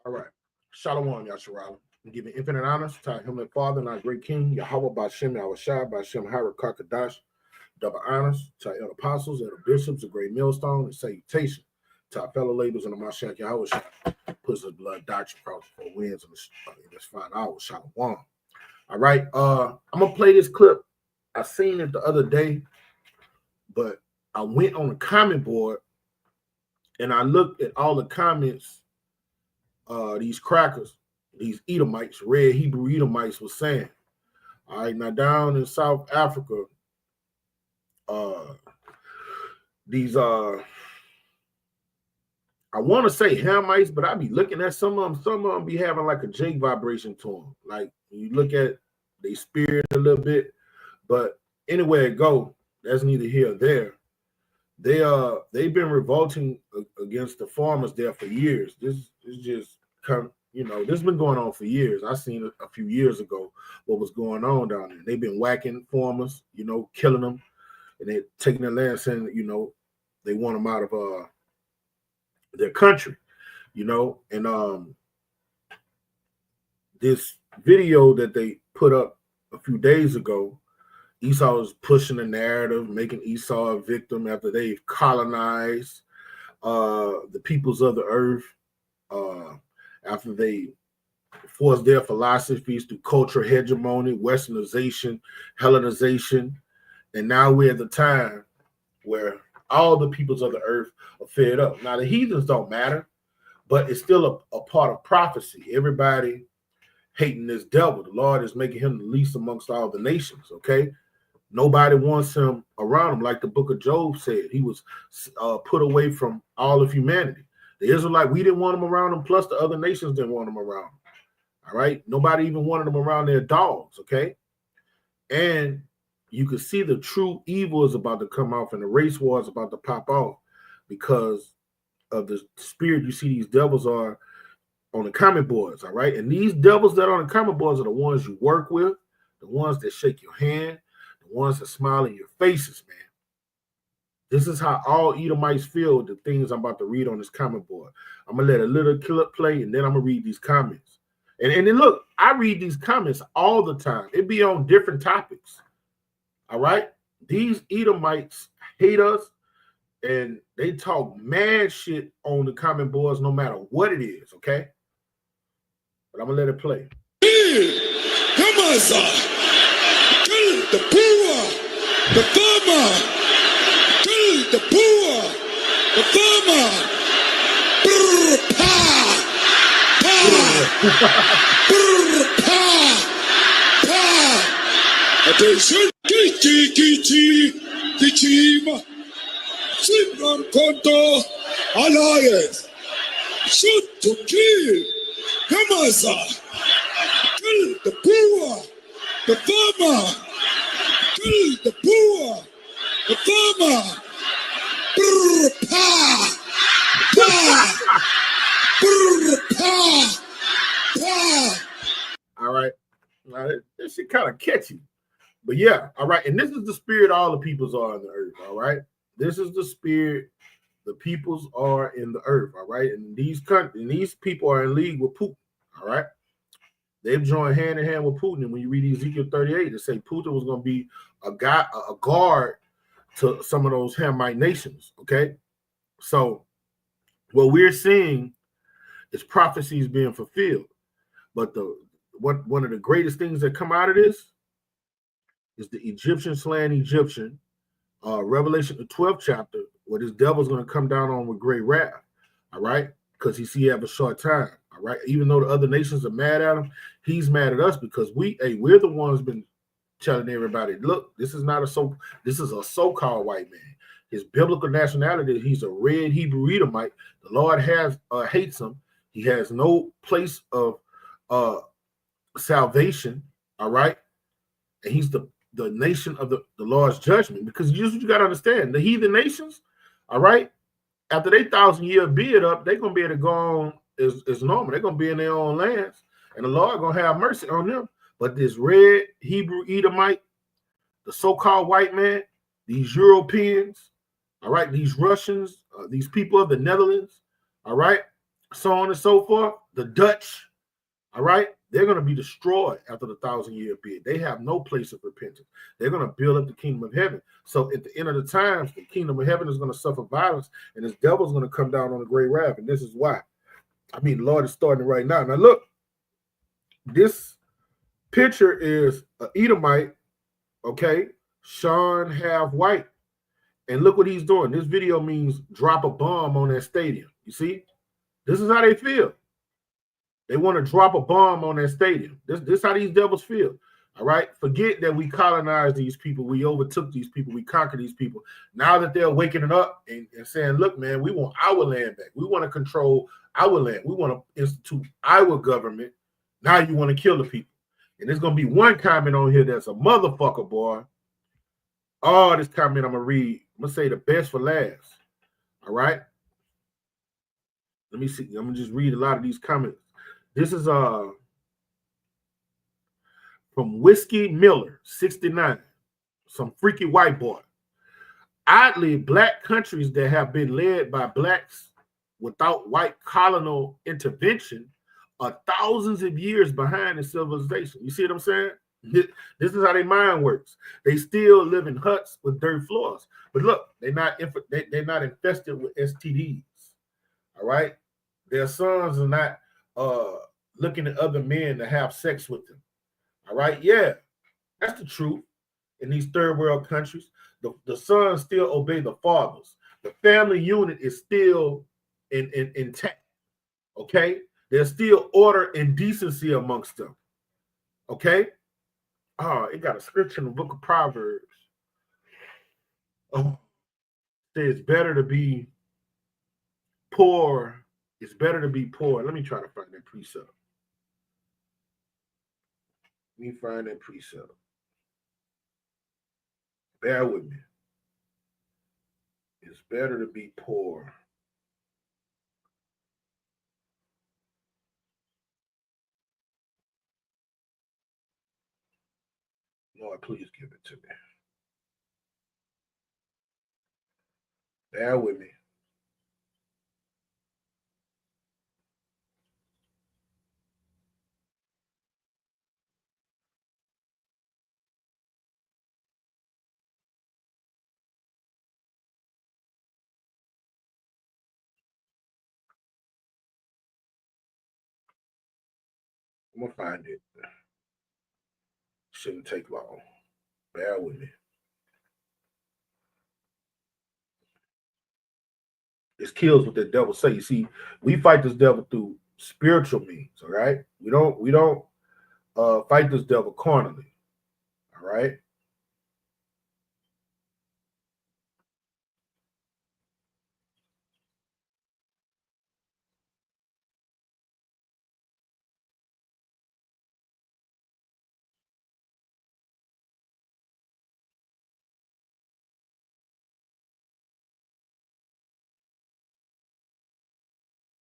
All right. Shalom, Yasharala. I'm giving infinite honors to our Heavenly Father and our great King, Yahweh Bashem, Yahushua, Bashem, Hira, Kakadash. Double honors to our elder apostles, elder bishops, a great millstone, and salutation to our fellow laborers in the Mashiach Yahushua. Puts his blood doctrine across the 4 winds in this fine hour. Shalom. All right. I'm going to play this clip. I seen it the other day, but I went on the comment board and I looked at all the comments these crackers, these Edomites, red Hebrew Edomites was saying. All right, now down in South Africa, these I want to say Hamites, but I be looking at some of them be having like a J vibration to them. Like you look at they spirit a little bit, but anywhere it go, that's neither here or there. They've been revolting against the farmers there for years. This is just this has been going on for years. I seen a few years ago what was going on down there. They've been whacking farmers, killing them, and they're taking their land, saying that, they want them out of their country, and this video that they put up a few days ago, Esau is pushing the narrative, making Esau a victim after they've colonized the peoples of the earth, after they forced their philosophies through cultural hegemony, westernization, Hellenization, and now we're at the time where all the peoples of the earth are fed up. Now, the heathens don't matter, but it's still a part of prophecy. Everybody hating this devil. The Lord is making him the least amongst all the nations, okay? Nobody wants him around him. Like the book of Job said, he was put away from all of humanity. The Israelites, we didn't want him around them, plus the other nations didn't want him around them. All right? Nobody even wanted them around their dogs, okay? And you can see the true evil is about to come off and the race war is about to pop off because of the spirit. You see these devils are on the comment boards, all right? And these devils that are on the comment boards are the ones you work with, the ones that shake your hand, the ones that smile in your faces, man. This is how all Edomites feel, the things I'm about to read on this comment board. I'm going to let a little clip play, and then I'm going to read these comments. And then look, I read these comments all the time. It be on different topics, all right? These Edomites hate us, and they talk mad shit on the comment boards no matter what it is, okay? But I'm going to let it play. Come on, son. Kill the poor, the farmer. Kill the poor, the farmer. Brr, pa, pa, brr, pa, pa. Attention, kichima. Simran Konto Alliance. Shoot to kill. Come on, sir. Kill the poor, the farmer. Kill the poor, the farmer. Brr, pa, pa, brr, pa, pa. All right. Now, this shit kind of catchy. But yeah, all right. And this is the spirit all the peoples are on the earth, all right? This is the spirit the peoples are in the earth, all right? And these people are in league with Putin, all right? They've joined hand in hand with Putin. And when you read Ezekiel 38, it say Putin was going to be a guard to some of those Hamite nations, okay? So what we're seeing is prophecies being fulfilled. But one of the greatest things that come out of this is the Egyptian slaying Egyptian, Revelation, the 12th chapter, where this devil's going to come down on with great wrath, all right? Because he have a short time, all right? Even though the other nations are mad at him, he's mad at us because we're the ones been telling everybody, look, this is a so-called white man. His biblical nationality, he's a red Hebrew Edomite. The Lord hates him. He has no place of salvation, all right? And he's the nation of the Lord's judgment, because you got to understand, the heathen nations, all right, after they 1,000-year beard up, they're going to be able to go on as normal. They're going to be in their own lands, and the Lord going to have mercy on them. But this red Hebrew Edomite, the so-called white man, these Europeans, all right, these Russians, these people of the Netherlands, all right, so on and so forth, the Dutch, all right, they're going to be destroyed after the 1,000-year period. They have no place of repentance. They're going to build up the kingdom of heaven. So at the end of the times, the kingdom of heaven is going to suffer violence, and this devil's going to come down on a great wrath. And this is why. I mean, the Lord is starting right now. Now, look, this picture is an Edomite, okay, Sean half white. And look what he's doing. This video means drop a bomb on that stadium. You see? This is how they feel. They want to drop a bomb on that stadium. This is how these devils feel. All right. Forget that we colonized these people. We overtook these people. We conquered these people. Now that they're waking up and saying, look, man, we want our land back. We want to control our land. We want to institute our government. Now you want to kill the people. And there's going to be one comment on here that's a motherfucker, boy. Oh, this comment I'm going to read. I'm going to say the best for last. All right. Let me see. I'm going to just read a lot of these comments. This is from Whiskey Miller, 69. Some freaky white boy. Oddly, black countries that have been led by blacks without white colonial intervention are thousands of years behind in civilization. You see what I'm saying? This is how their mind works. They still live in huts with dirt floors. But look, they're not infested with STDs. All right? Their sons are not looking at other men to have sex with them. All right? Yeah, that's the truth. In these third world countries, the sons still obey the fathers. The family unit is still intact. Okay? There's still order and decency amongst them. Okay? Oh, it got a scripture in the book of Proverbs. Oh, it's better to be poor. It's better to be poor. Let me try to find that precept. Let me find that precept. Bear with me. It's better to be poor. Lord, please give it to me. Bear with me. I'm going to find it. Shouldn't take long. Bear with me. It kills what the devil say. You see, we fight this devil through spiritual means, all right? We don't fight this devil carnally, all right?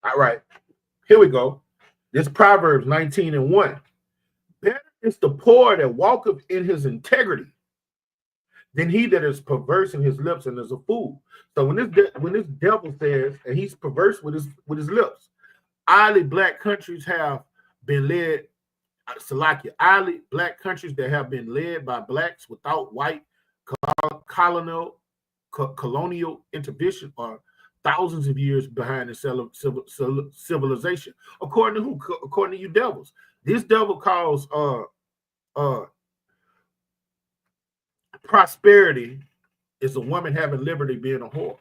All right, here we go. This Proverbs 19:1. Better is the poor that walketh in his integrity than he that is perverse in his lips and is a fool. So when this devil says, and he's perverse with his lips, oddly black countries have been led, Salakia, oddly black countries that have been led by blacks without white colonial intervention are thousands of years behind in civilization. According to who? According to you devils. This devil calls prosperity is a woman having liberty being a whore,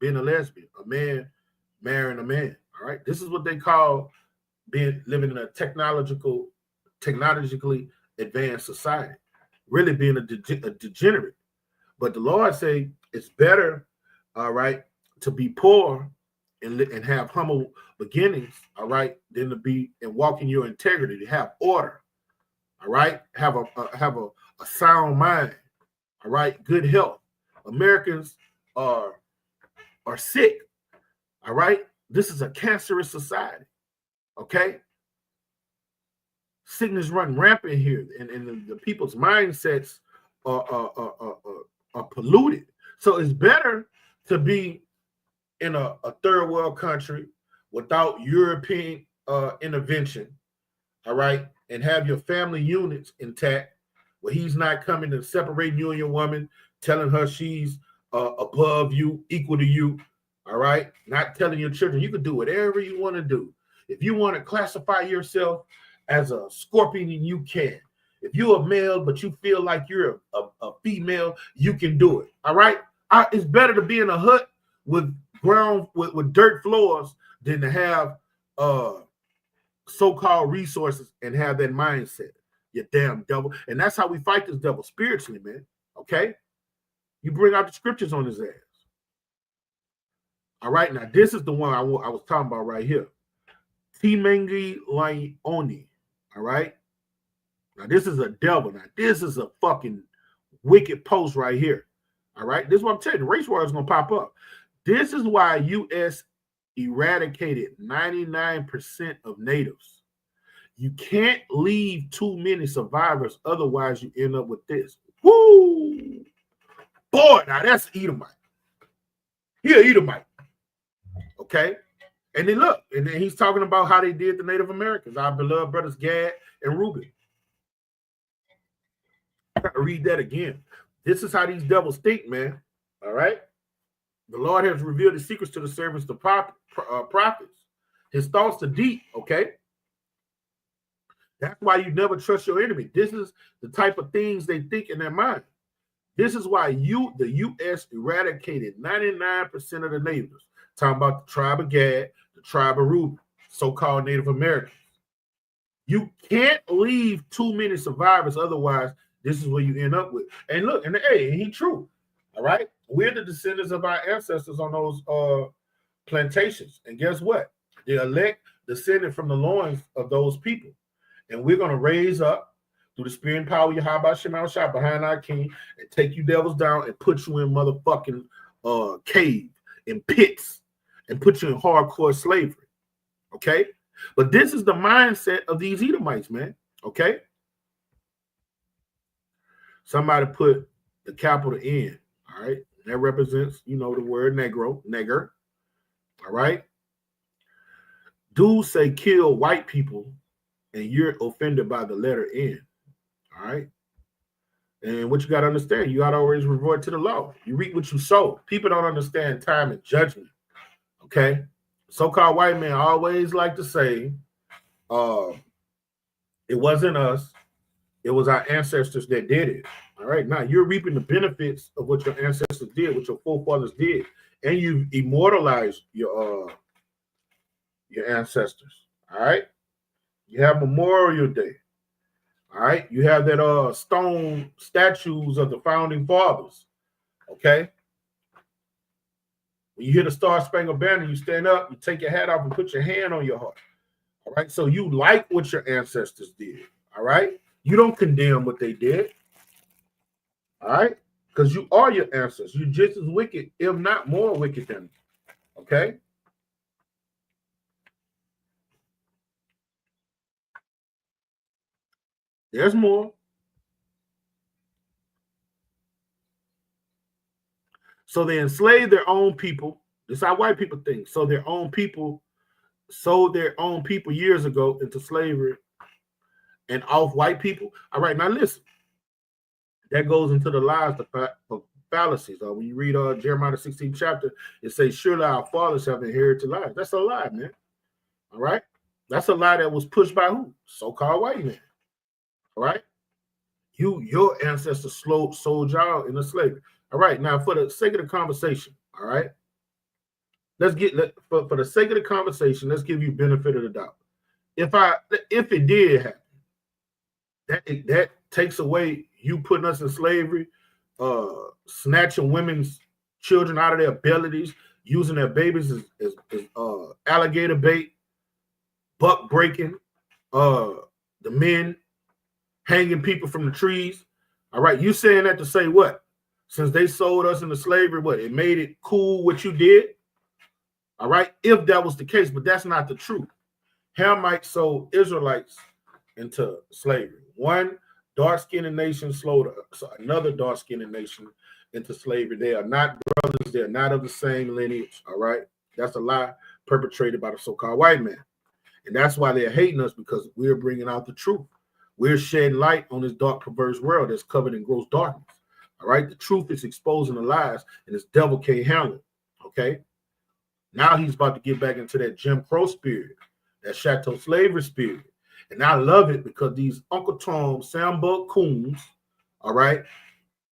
being a lesbian, a man marrying a man. All right. This is what they call living in a technologically advanced society, really being a degenerate. But the Lord say it's better, all right, to be poor and have humble beginnings, all right, than to be and walk in your integrity, to have order, all right, have a sound mind, all right, good health. Americans are sick, all right. This is a cancerous society, okay. Sickness run rampant here, and the people's mindsets are polluted. So it's better to be in a third world country without European intervention, all right, and have your family units intact, where he's not coming and separating you and your woman, telling her she's above you, equal to you, all right, not telling your children you can do whatever you want to do. If you want to classify yourself as a scorpion, you can. If you're a male but you feel like you're a female, you can do it. All right. It's better to be in a hut with ground with dirt floors than to have so-called resources and have that mindset. You damn devil. And that's how we fight this devil spiritually, man. Okay. You bring out the scriptures on his ass. All right. Now this is the one I was talking about right here. Timengi Lioni. All right. Now, this is a devil. Now, this is a fucking wicked post right here. All right. This is what I'm telling you. The race war is going to pop up. This is why U.S. eradicated 99% of natives. You can't leave too many survivors. Otherwise, you end up with this. Woo! Boy, now that's Edomite. Here, Edomite. Okay. And then look, and then he's talking about how they did the Native Americans, our beloved brothers Gad and Reuben. Read that again. This is how these devils think, man. All right. The Lord has revealed his secrets to the servants, the prophets. His thoughts are deep. Okay. That's why you never trust your enemy. This is the type of things they think in their mind. This is why the U.S. eradicated 99% of the natives. Talking about the tribe of Gad, the tribe of Reuben, so-called Native Americans. You can't leave too many survivors. Otherwise, this is what you end up with. And look, and hey, he true. All right. We're the descendants of our ancestors on those plantations. And guess what? The elect descended from the loins of those people. And we're going to raise up through the spirit and power of Yahweh Shema Shah behind our king and take you devils down and put you in motherfucking cave, in pits, and put you in hardcore slavery. Okay? But this is the mindset of these Edomites, man. Okay? Somebody put the capital N, all right? That represents, the word negro, nigger, all right? Dudes say kill white people, and you're offended by the letter N, all right? And what you got to understand, you got to always revert to the law. You reap what you sow. People don't understand time and judgment, okay? So-called white men always like to say, it wasn't us. It was our ancestors that did it. All right. Now you're reaping the benefits of what your ancestors did, what your forefathers did, and you immortalized your ancestors. All right. You have Memorial Day. All right. You have that stone statues of the founding fathers. Okay. When you hear the Star Spangled Banner, you stand up, you take your hat off, and put your hand on your heart. All right. So you like what your ancestors did. All right. You don't condemn what they did. All right? Because you are your ancestors. You're just as wicked, if not more wicked than them. Okay? There's more. So they enslaved their own people. This is how white people think. So their own people sold their own people years ago into slavery and off white people. All right, now listen. That goes into the lies of fallacies. When you read Jeremiah 16th chapter, it says, surely our fathers have inherited lies. That's a lie, man. All right? That's a lie that was pushed by who? So-called white men. All right? Your ancestors sold y'all into slavery. All right, now for the sake of the conversation, all right? For the sake of the conversation, let's give you benefit of the doubt. If it did happen, that takes away you putting us in slavery, snatching women's children out of their bellies, using their babies as alligator bait, buck breaking, the men hanging people from the trees. All right, you saying that to say what? Since they sold us into slavery, what? It made it cool what you did? All right, if that was the case, but that's not the truth. Hamites sold Israelites into slavery. One dark-skinned nation sold another dark-skinned nation into slavery. They are not brothers. They're not of the same lineage. All right, that's a lie perpetrated by the so-called white man. And that's why they're hating us, because we're bringing out the truth. We're shedding light on this dark, perverse world that's covered in gross darkness. All right. The truth is exposing the lies, and this devil can't handle it. Okay. Now he's about to get back into that Jim Crow spirit, that chattel slavery spirit. And I love it because these Uncle Tom, Sam Buck coons, all right,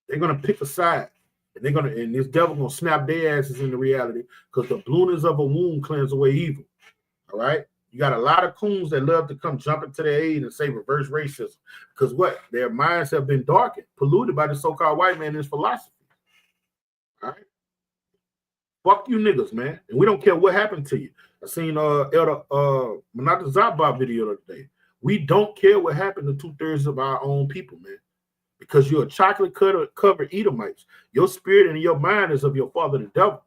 they're gonna pick a side. And this devil gonna snap their asses into reality, because the blueness of a wound cleanses away evil. All right. You got a lot of coons that love to come jumping to their aid and say reverse racism. Because what? Their minds have been darkened, polluted by the so-called white man and his philosophy. All right. Fuck you niggas, man. And we don't care what happened to you. I seen Elder Manata Zabba video the other day. We don't care what happened to 2/3 of our own people, man. Because you're a chocolate covered Edomites. Your spirit and your mind is of your father, the devil.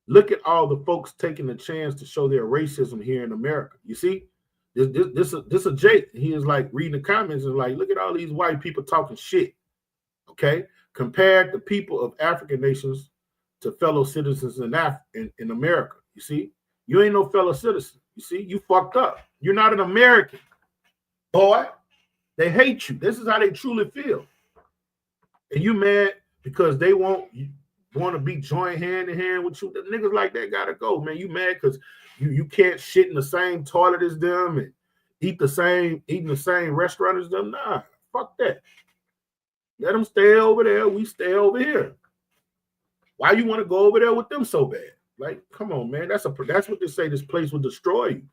Look at all the folks taking the chance to show their racism here in America. You see, this a Jake. He is like reading the comments and like, look at all these white people talking shit. Okay, compared the people of African nations to fellow citizens in America. You see, you ain't no fellow citizen. You see, you fucked up. You're not an American, boy. They hate you. This is how they truly feel. And you mad because they want to be joint hand in hand with you. The niggas like that gotta go, man. You mad because you can't shit in the same toilet as them and eating the same restaurant as them. Nah, fuck that. Let them stay over there. We stay over here. Why you want to go over there with them so bad? Like, come on, man. That's what they say. This place will destroy you.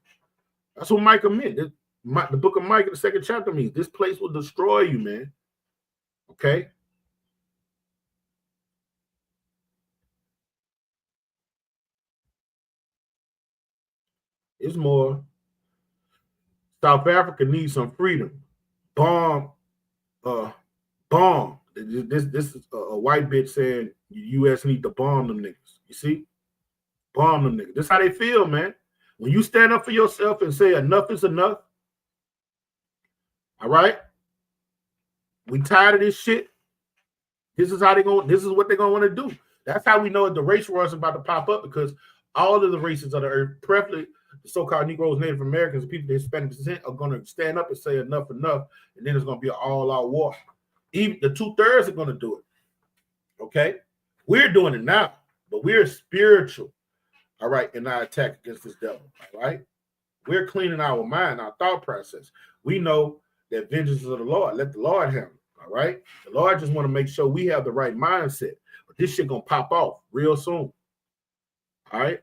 That's what Micah meant. The book of Micah, the 2nd chapter means this place will destroy you, man. Okay. It's more. South Africa needs some freedom. Bomb. Bomb. This is a white bitch saying the U.S. need to bomb them niggas. You see? Bomb them niggas. This is how they feel, man. When you stand up for yourself and say enough is enough, all right? We tired of this shit. This is what they're gonna want to do. That's how we know the race war is about to pop up, because all of the races of the earth, preferably the so-called Negroes, Native Americans, people that Hispanic descent, are gonna stand up and say enough, and then it's gonna be an all-out war. Even the 2/3 are gonna do it. Okay, we're doing it now, but we're spiritual, all right, in our attack against this devil. All right, we're cleaning our mind, our thought process. We know that vengeance is of the Lord. Let the Lord handle it. All right. The Lord just want to make sure we have the right mindset. But this shit gonna pop off real soon. All right.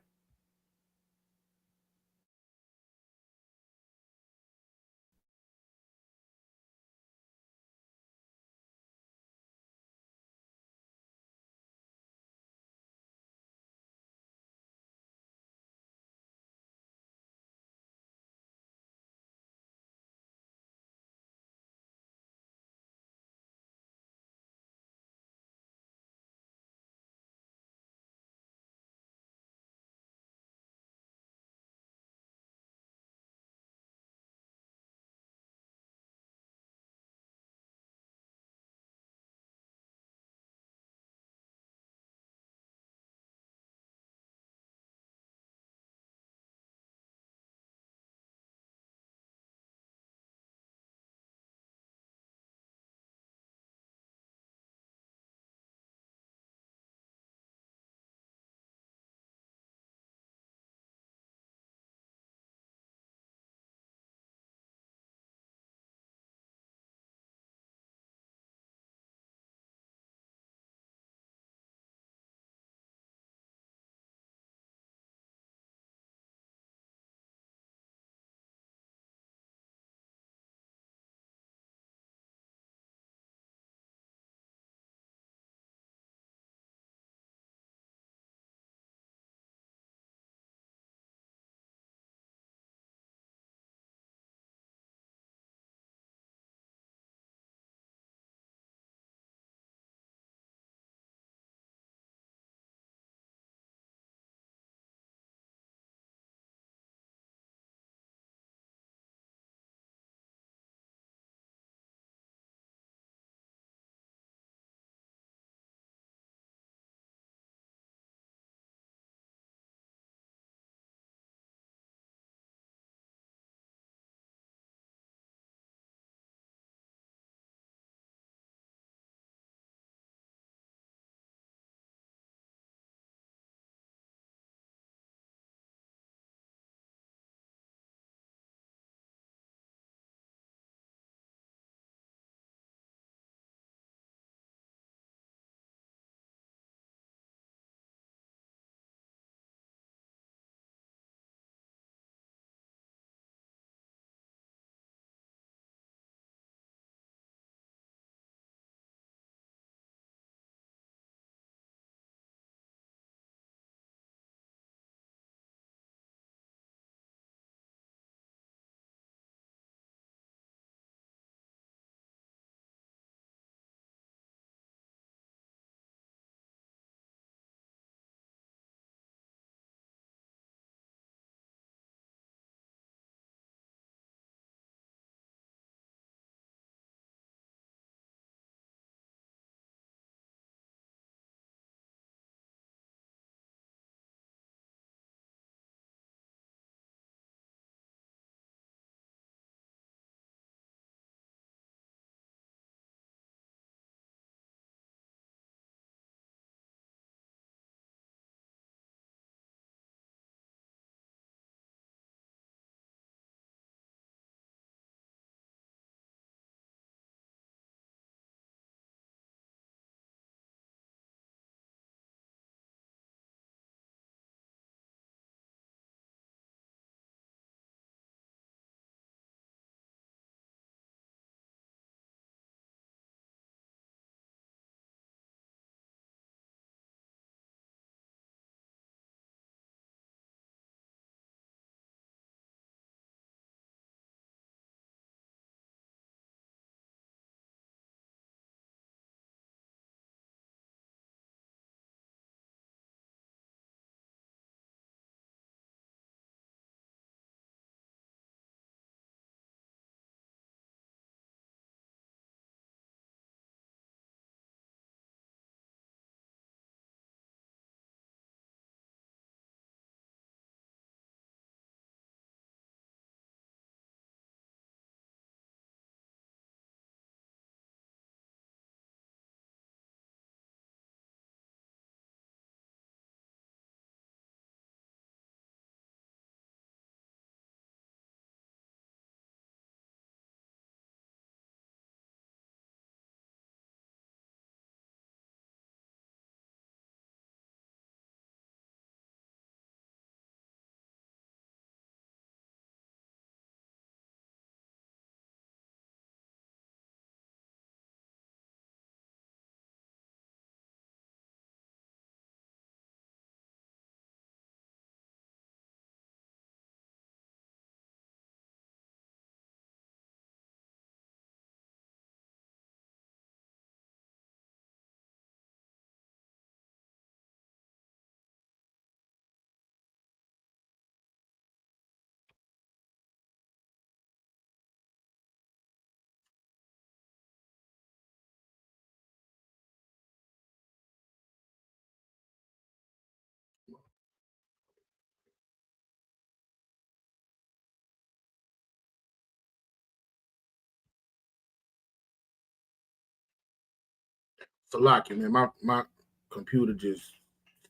Salaki, man, my computer just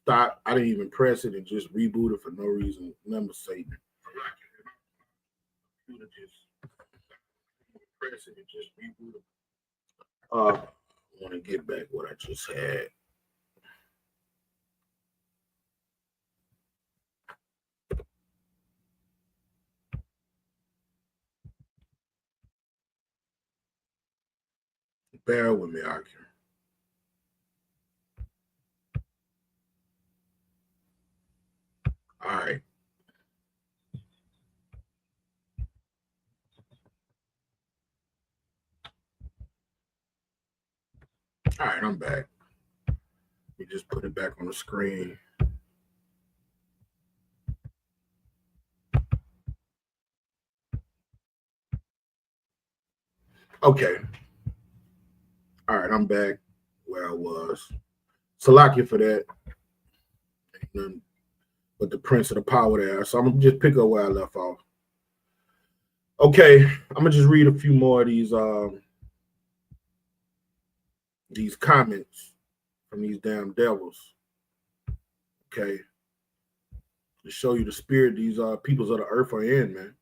stopped. I didn't even press it and just rebooted for no reason. Number Satan. Computer just press it and just rebooted. I want to get back what I just had. Bear with me, Arkin. All right. All right, I'm back. Let me just put it back on the screen. Okay. All right, I'm back where I was. Salakia for that. Ain't nothing but the prince of the power there. So I'm gonna just pick up where I left off. Okay, I'm gonna just read a few more of these comments from these damn devils. Okay. To show you the spirit these peoples of the earth are in, man.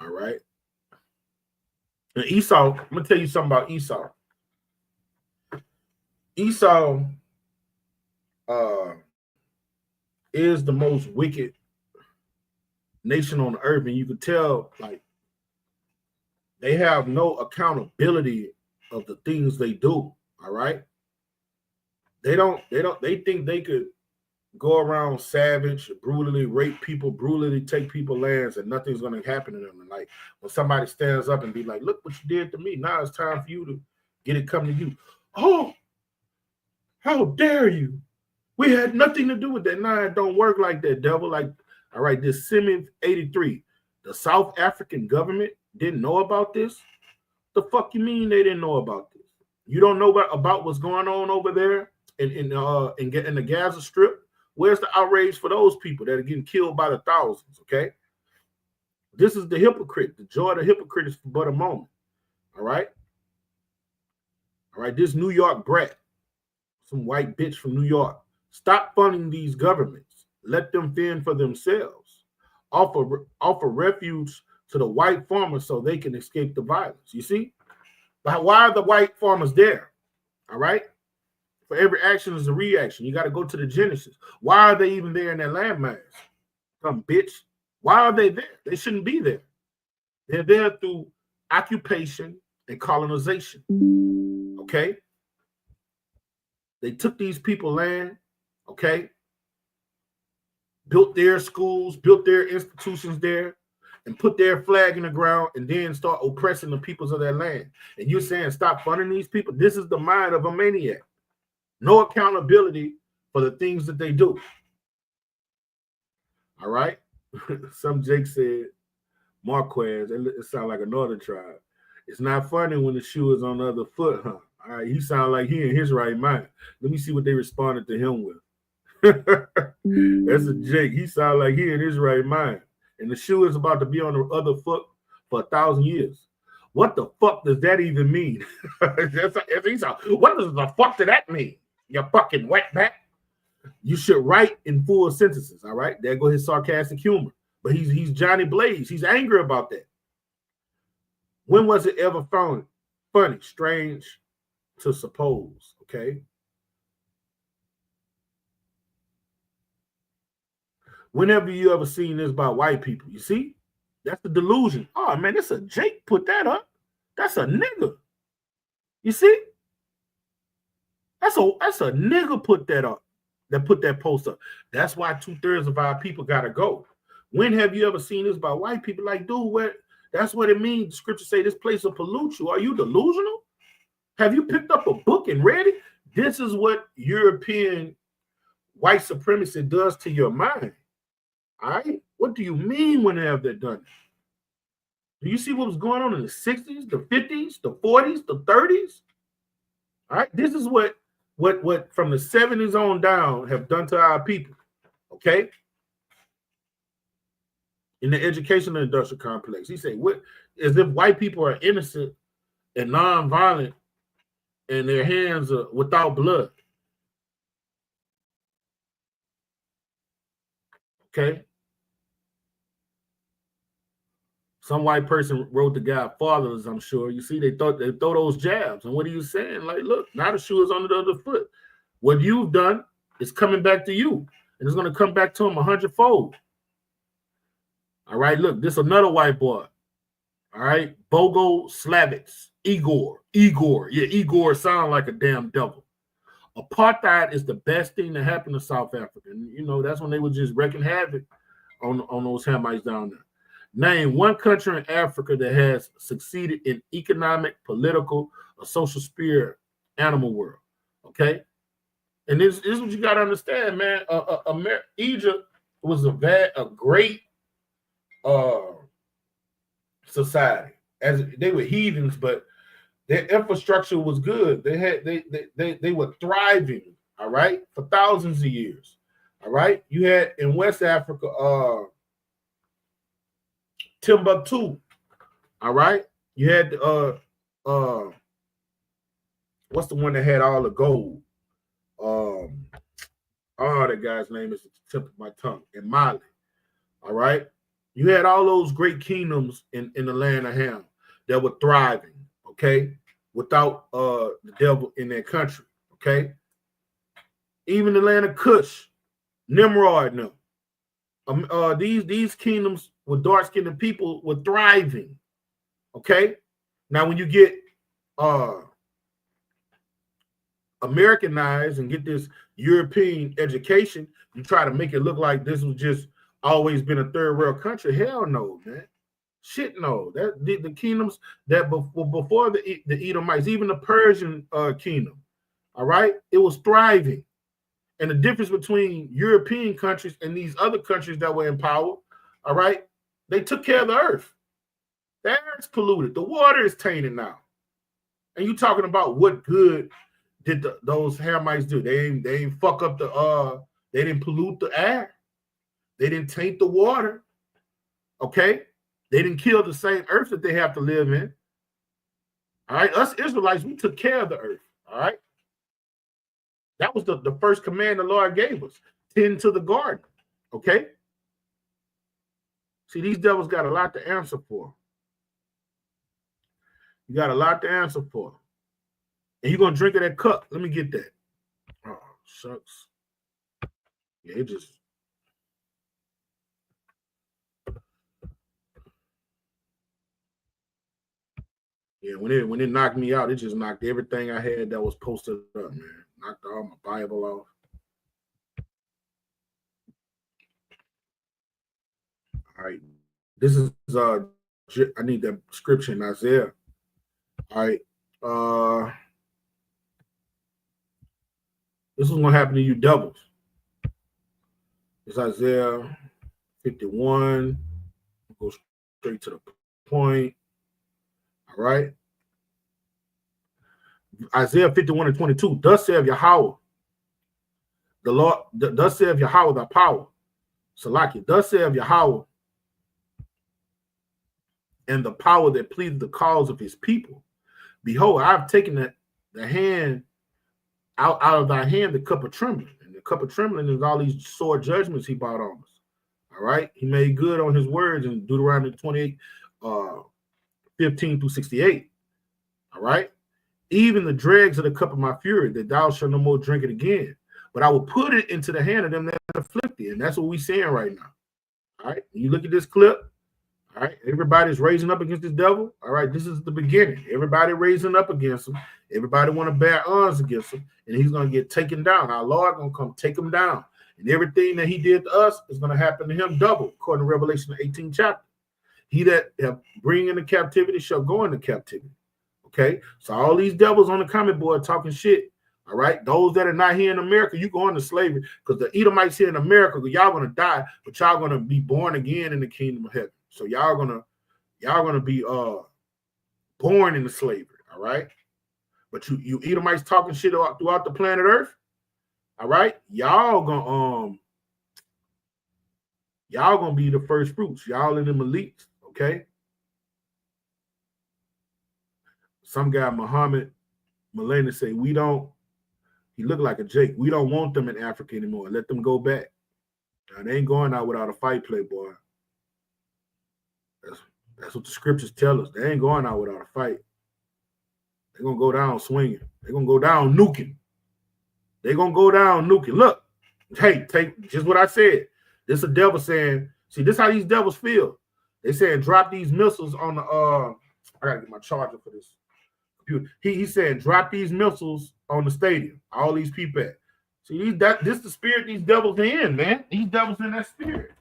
All right. And Esau, I'm gonna tell you something about Esau. Esau is the most wicked nation on the earth, and you can tell, like, they have no accountability of the things they do. All right. They think they could go around savage, brutally rape people, brutally take people's lands, and nothing's gonna happen to them. And like when somebody stands up and be like, look what you did to me. Now it's time for you to get it coming to you. Oh, how dare you? We had nothing to do with that. Nah, it don't work like that, devil. Like, all right, this Simmons 83, the South African government didn't know about this. The fuck you mean they didn't know about this? You don't know about what's going on over there in the Gaza Strip? Where's the outrage for those people that are getting killed by the thousands? Okay, this is the hypocrite. The joy of the hypocrite is for but a moment. All right, this New York brat, some white bitch from New York. Stop funding these governments. Let them fend for themselves. Offer refuge to the white farmers so they can escape the violence. You see? But why are the white farmers there? All right? For every action is a reaction. You got to go to the Genesis. Why are they even there in that landmass? Some bitch. Why are they there? They shouldn't be there. They're there through occupation and colonization. Okay? They took these people land, okay? Built their schools, built their institutions there, and put their flag in the ground, and then start oppressing the peoples of that land. And you're saying stop funding these people? This is the mind of a maniac. No accountability for the things that they do. All right? Some Jake said, Marquez, it sounds like a northern tribe. It's not funny when the shoe is on the other foot, huh? All right, he sounds like he in his right mind. Let me see what they responded to him with. That's a Jake. He sounds like he in his right mind. And the shoe is about to be on the other foot for 1,000 years. What the fuck does that even mean? What does the fuck does that mean? You fucking wetback. You should write in full sentences, all right? There go his sarcastic humor. But he's Johnny Blaze. He's angry about that. When was it ever found funny? Strange to suppose, okay? Whenever you ever seen this by white people, you see? That's the delusion. Oh, man, that's a Jake put that up. That's a nigga. You see? That's a nigga put that up, that put that post up. That's why 2/3 of our people got to go. When have you ever seen this by white people? Like, dude, that's what it means. The scripture say this place will pollute you. Are you delusional? Have you picked up a book and read it? This is what European white supremacy does to your mind. All right? What do you mean when they have that done? Do you see what was going on in the 60s, the 50s, the 40s, the 30s? All right? This is what from the 70s on down have done to our people. Okay? In the educational industrial complex. He said, what as if white people are innocent and non-violent and their hands are without blood. Okay. Some white person wrote the guy fatherless, I'm sure. You see, they throw those jabs. And what are you saying? Like, look, now the shoe is on the other foot. What you've done is coming back to you. And it's going to come back to him 100-fold. All right, look, this is another white boy. All right, Bogo Slavitz, Igor. Yeah, Igor sounds like a damn devil. Apartheid is the best thing that happened to South Africa. And, you know, that's when they were just wreaking havoc on those Hamites down there. Name one country in Africa that has succeeded in economic, political, or social sphere animal world. Okay? And this is what you got to understand, man. Egypt was a great society. As they were heathens, but their infrastructure was good. They were thriving, all right, for thousands of years. All right. You had in West Africa, Timbuktu. All right. You had what's the one that had all the gold? The guy's name is at the tip of my tongue. In Mali. All right. You had all those great kingdoms in the land of Ham that were thriving, okay, without the devil in their country, okay. Even the land of Cush, Nimrod, no. These kingdoms with dark-skinned people were thriving, okay. Now, when you get Americanized and get this European education, you try to make it look like this was just always been a third world country. Hell no, man. Shit no. That the kingdoms that before the Edomites, even the Persian kingdom, all right, it was thriving. And the difference between European countries and these other countries that were in power, all right, they took care of the earth. The air's polluted. The water is tainted now. And you talking about what good did those Hamites do? They ain't fuck up they didn't pollute the air. They didn't taint the water. Okay? They didn't kill the same earth that they have to live in. All right? Us Israelites, we took care of the earth. All right? That was the first command the Lord gave us. Tend to the garden. Okay? See, these devils got a lot to answer for. You got a lot to answer for. And you're going to drink of that cup. Let me get that. Oh, shucks. Yeah, it just... Yeah, when it knocked me out, it just knocked everything I had that was posted up, man. Knocked all my Bible off. All right. This is I need that scripture in Isaiah. All right. This is gonna happen to you devils. It's Isaiah 51. Go straight to the point. All right. Isaiah 51 and 22. Thus saith Yahweh, the Lord, thus saith Yahweh thy power. Salaki, thus saith Yahweh, and the power that pleads the cause of his people. Behold, I've taken the hand out of thy hand, the cup of trembling. And the cup of trembling is all these sore judgments he brought on us. All right. He made good on his words in Deuteronomy 28, 15 through 68. All right. Even the dregs of the cup of my fury, that thou shalt no more drink it again. But I will put it into the hand of them that afflict thee. And that's what we're seeing right now. All right. You look at this clip. All right. Everybody's raising up against this devil. All right. This is the beginning. Everybody raising up against him. Everybody want to bear arms against him. And he's going to get taken down. Our Lord going to come take him down. And everything that he did to us is going to happen to him double, according to Revelation 18 chapter. He that bring into captivity shall go into captivity. Okay, so all these devils on the comment board talking shit. All right, those that are not here in America, you go into slavery because the Edomites here in America, y'all gonna die, but y'all gonna be born again in the kingdom of heaven. So y'all gonna be born into slavery. All right, but you Edomites talking shit throughout the planet Earth. All right, y'all gonna be the first fruits. Y'all in them elites. Okay. Some guy, Muhammad Melania say, we don't, he looked like a Jake. We don't want them in Africa anymore. Let them go back. Now, they ain't going out without a fight, Playboy. That's what the scriptures tell us. They ain't going out without a fight. They're going to go down swinging. They're going to go down nuking. They're going to go down nuking. Look, hey, take just what I said. This is a devil saying, see, this is how these devils feel. They saying drop these missiles on the, I got to get my charger for this computer. He's saying drop these missiles on the stadium. All these people at. See, this is the spirit these devils are in, man. These devils in that spirit.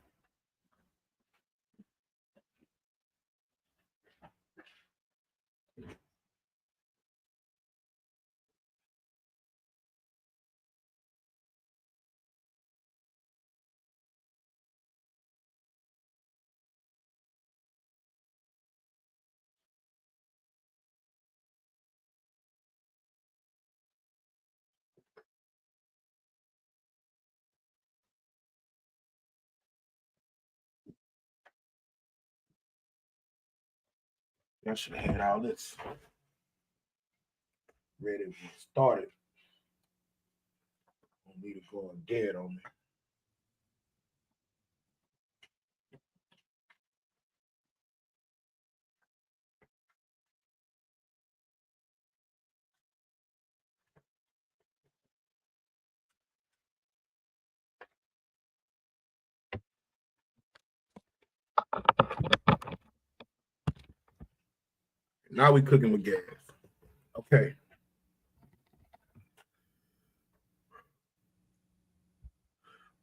I should have had all this ready when it started. I need to go dead on me. Now we cooking with gas. Okay.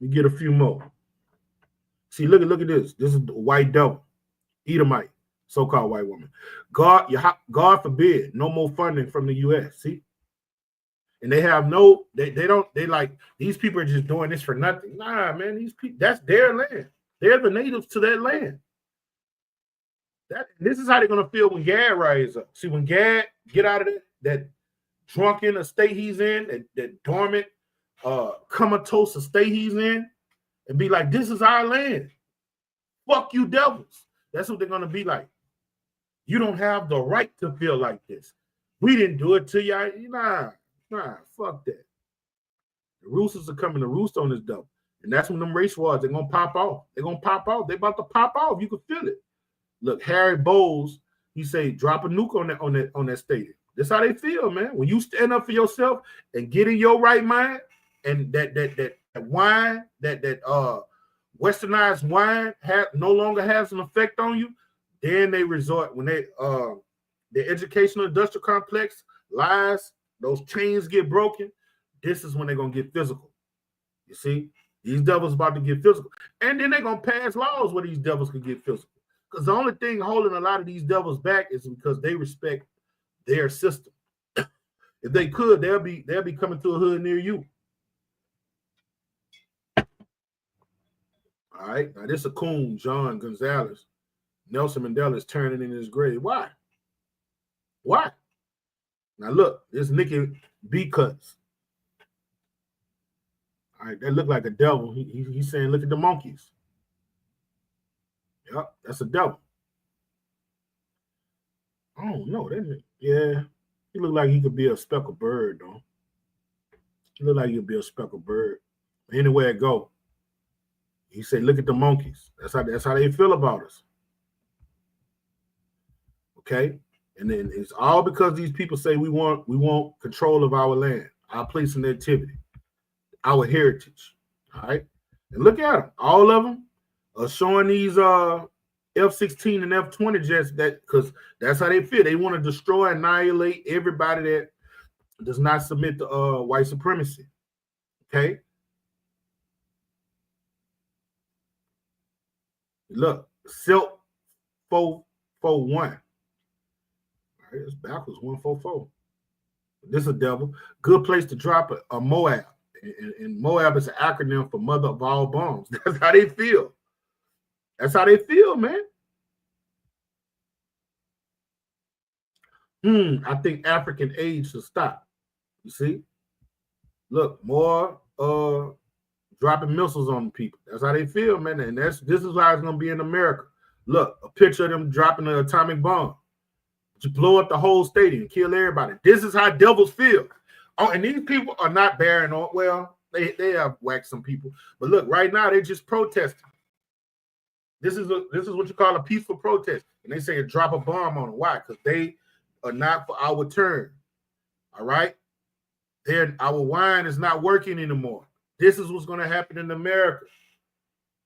We get a few more. See, look at this. This is the white devil, Edomite, so-called white woman. God forbid, no more funding from the U.S. See, and they have no, they don't, they like these people are just doing this for nothing. Nah, man, these people, that's their land. They're the natives to that land. This is how they're gonna feel when Gad rises up. See, when Gad get out of that drunken state he's in, that dormant, comatose state he's in, and be like, this is our land. Fuck you, devils. That's what they're gonna be like. You don't have the right to feel like this. We didn't do it to you. Nah, fuck that. The roosters are coming to roost on this devil. And that's when them race wars, they're gonna pop off. They're gonna pop off. They're about to pop off. You can feel it. Look, Harry Bowles, he say, drop a nuke on that stadium. That's how they feel, man. When you stand up for yourself and get in your right mind, and that wine, that westernized wine no longer has an effect on you, then they resort when they the educational industrial complex lies, those chains get broken. This is when they're gonna get physical. You see, these devils about to get physical, and then they're gonna pass laws where these devils can get physical. Because the only thing holding a lot of these devils back is because they respect their system. If they could, they'll be coming to a hood near you. All right, now this is a coon, John Gonzalez. Nelson Mandela is turning in his grave. Why? Now look, this Nikki B cuts. All right, that look like a devil. He's saying, look at the monkeys. Yep, that's a devil. I don't know. Yeah, he look like he could be a speckled bird, though. He look like he could be a speckled bird. Anywhere it go, he said, look at the monkeys. That's how they feel about us. Okay, and then it's all because these people say we want control of our land, our place of nativity, our heritage. All right, and look at them. All of them are showing these F-16 and F-20 jets, that because that's how they feel. They want to destroy, annihilate everybody that does not submit to white supremacy. Okay. Look, Silk 441. All right, it's backwards 144. This is a devil. Good place to drop a Moab. And Moab is an acronym for mother of all bombs. That's how they feel. That's how they feel, man. I think African aid should stop. You see? Look, more dropping missiles on people. That's how they feel, man. And this is how it's gonna be in America. Look, a picture of them dropping an atomic bomb. to blow up the whole stadium, kill everybody. This is how devils feel. Oh, and these people are not bearing on. Well, they have whacked some people, but look, right now they're just protesting. This is what you call a peaceful protest, and they say drop a bomb on them. Why? Because they are not for our turn. All right, our wine is not working anymore. This is what's going to happen in America.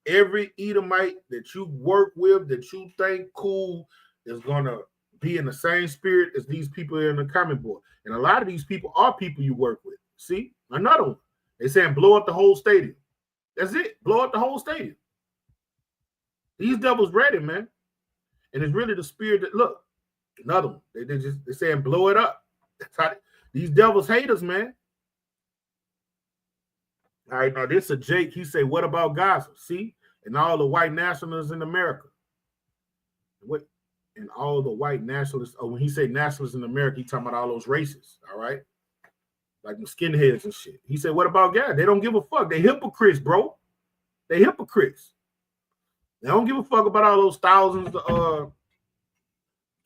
Every Edomite that you work with, that you think cool, is going to be in the same spirit as these people in the comment board. And a lot of these people are people you work with. See, another one. They saying blow up the whole stadium. That's it. Blow up the whole stadium. These devils ready, man. And it's really the spirit that, look, another one. They're saying blow it up. That's how these devils hate us, man. All right, now this is Jake. He say, what about Gaza? See? And all the white nationalists in America. What? And all the white nationalists, when he say nationalists in America, he talking about all those races, all right? Like the skinheads and shit. He said, what about Gaza? They don't give a fuck. They hypocrites, bro. They hypocrites. They don't give a fuck about all those thousands of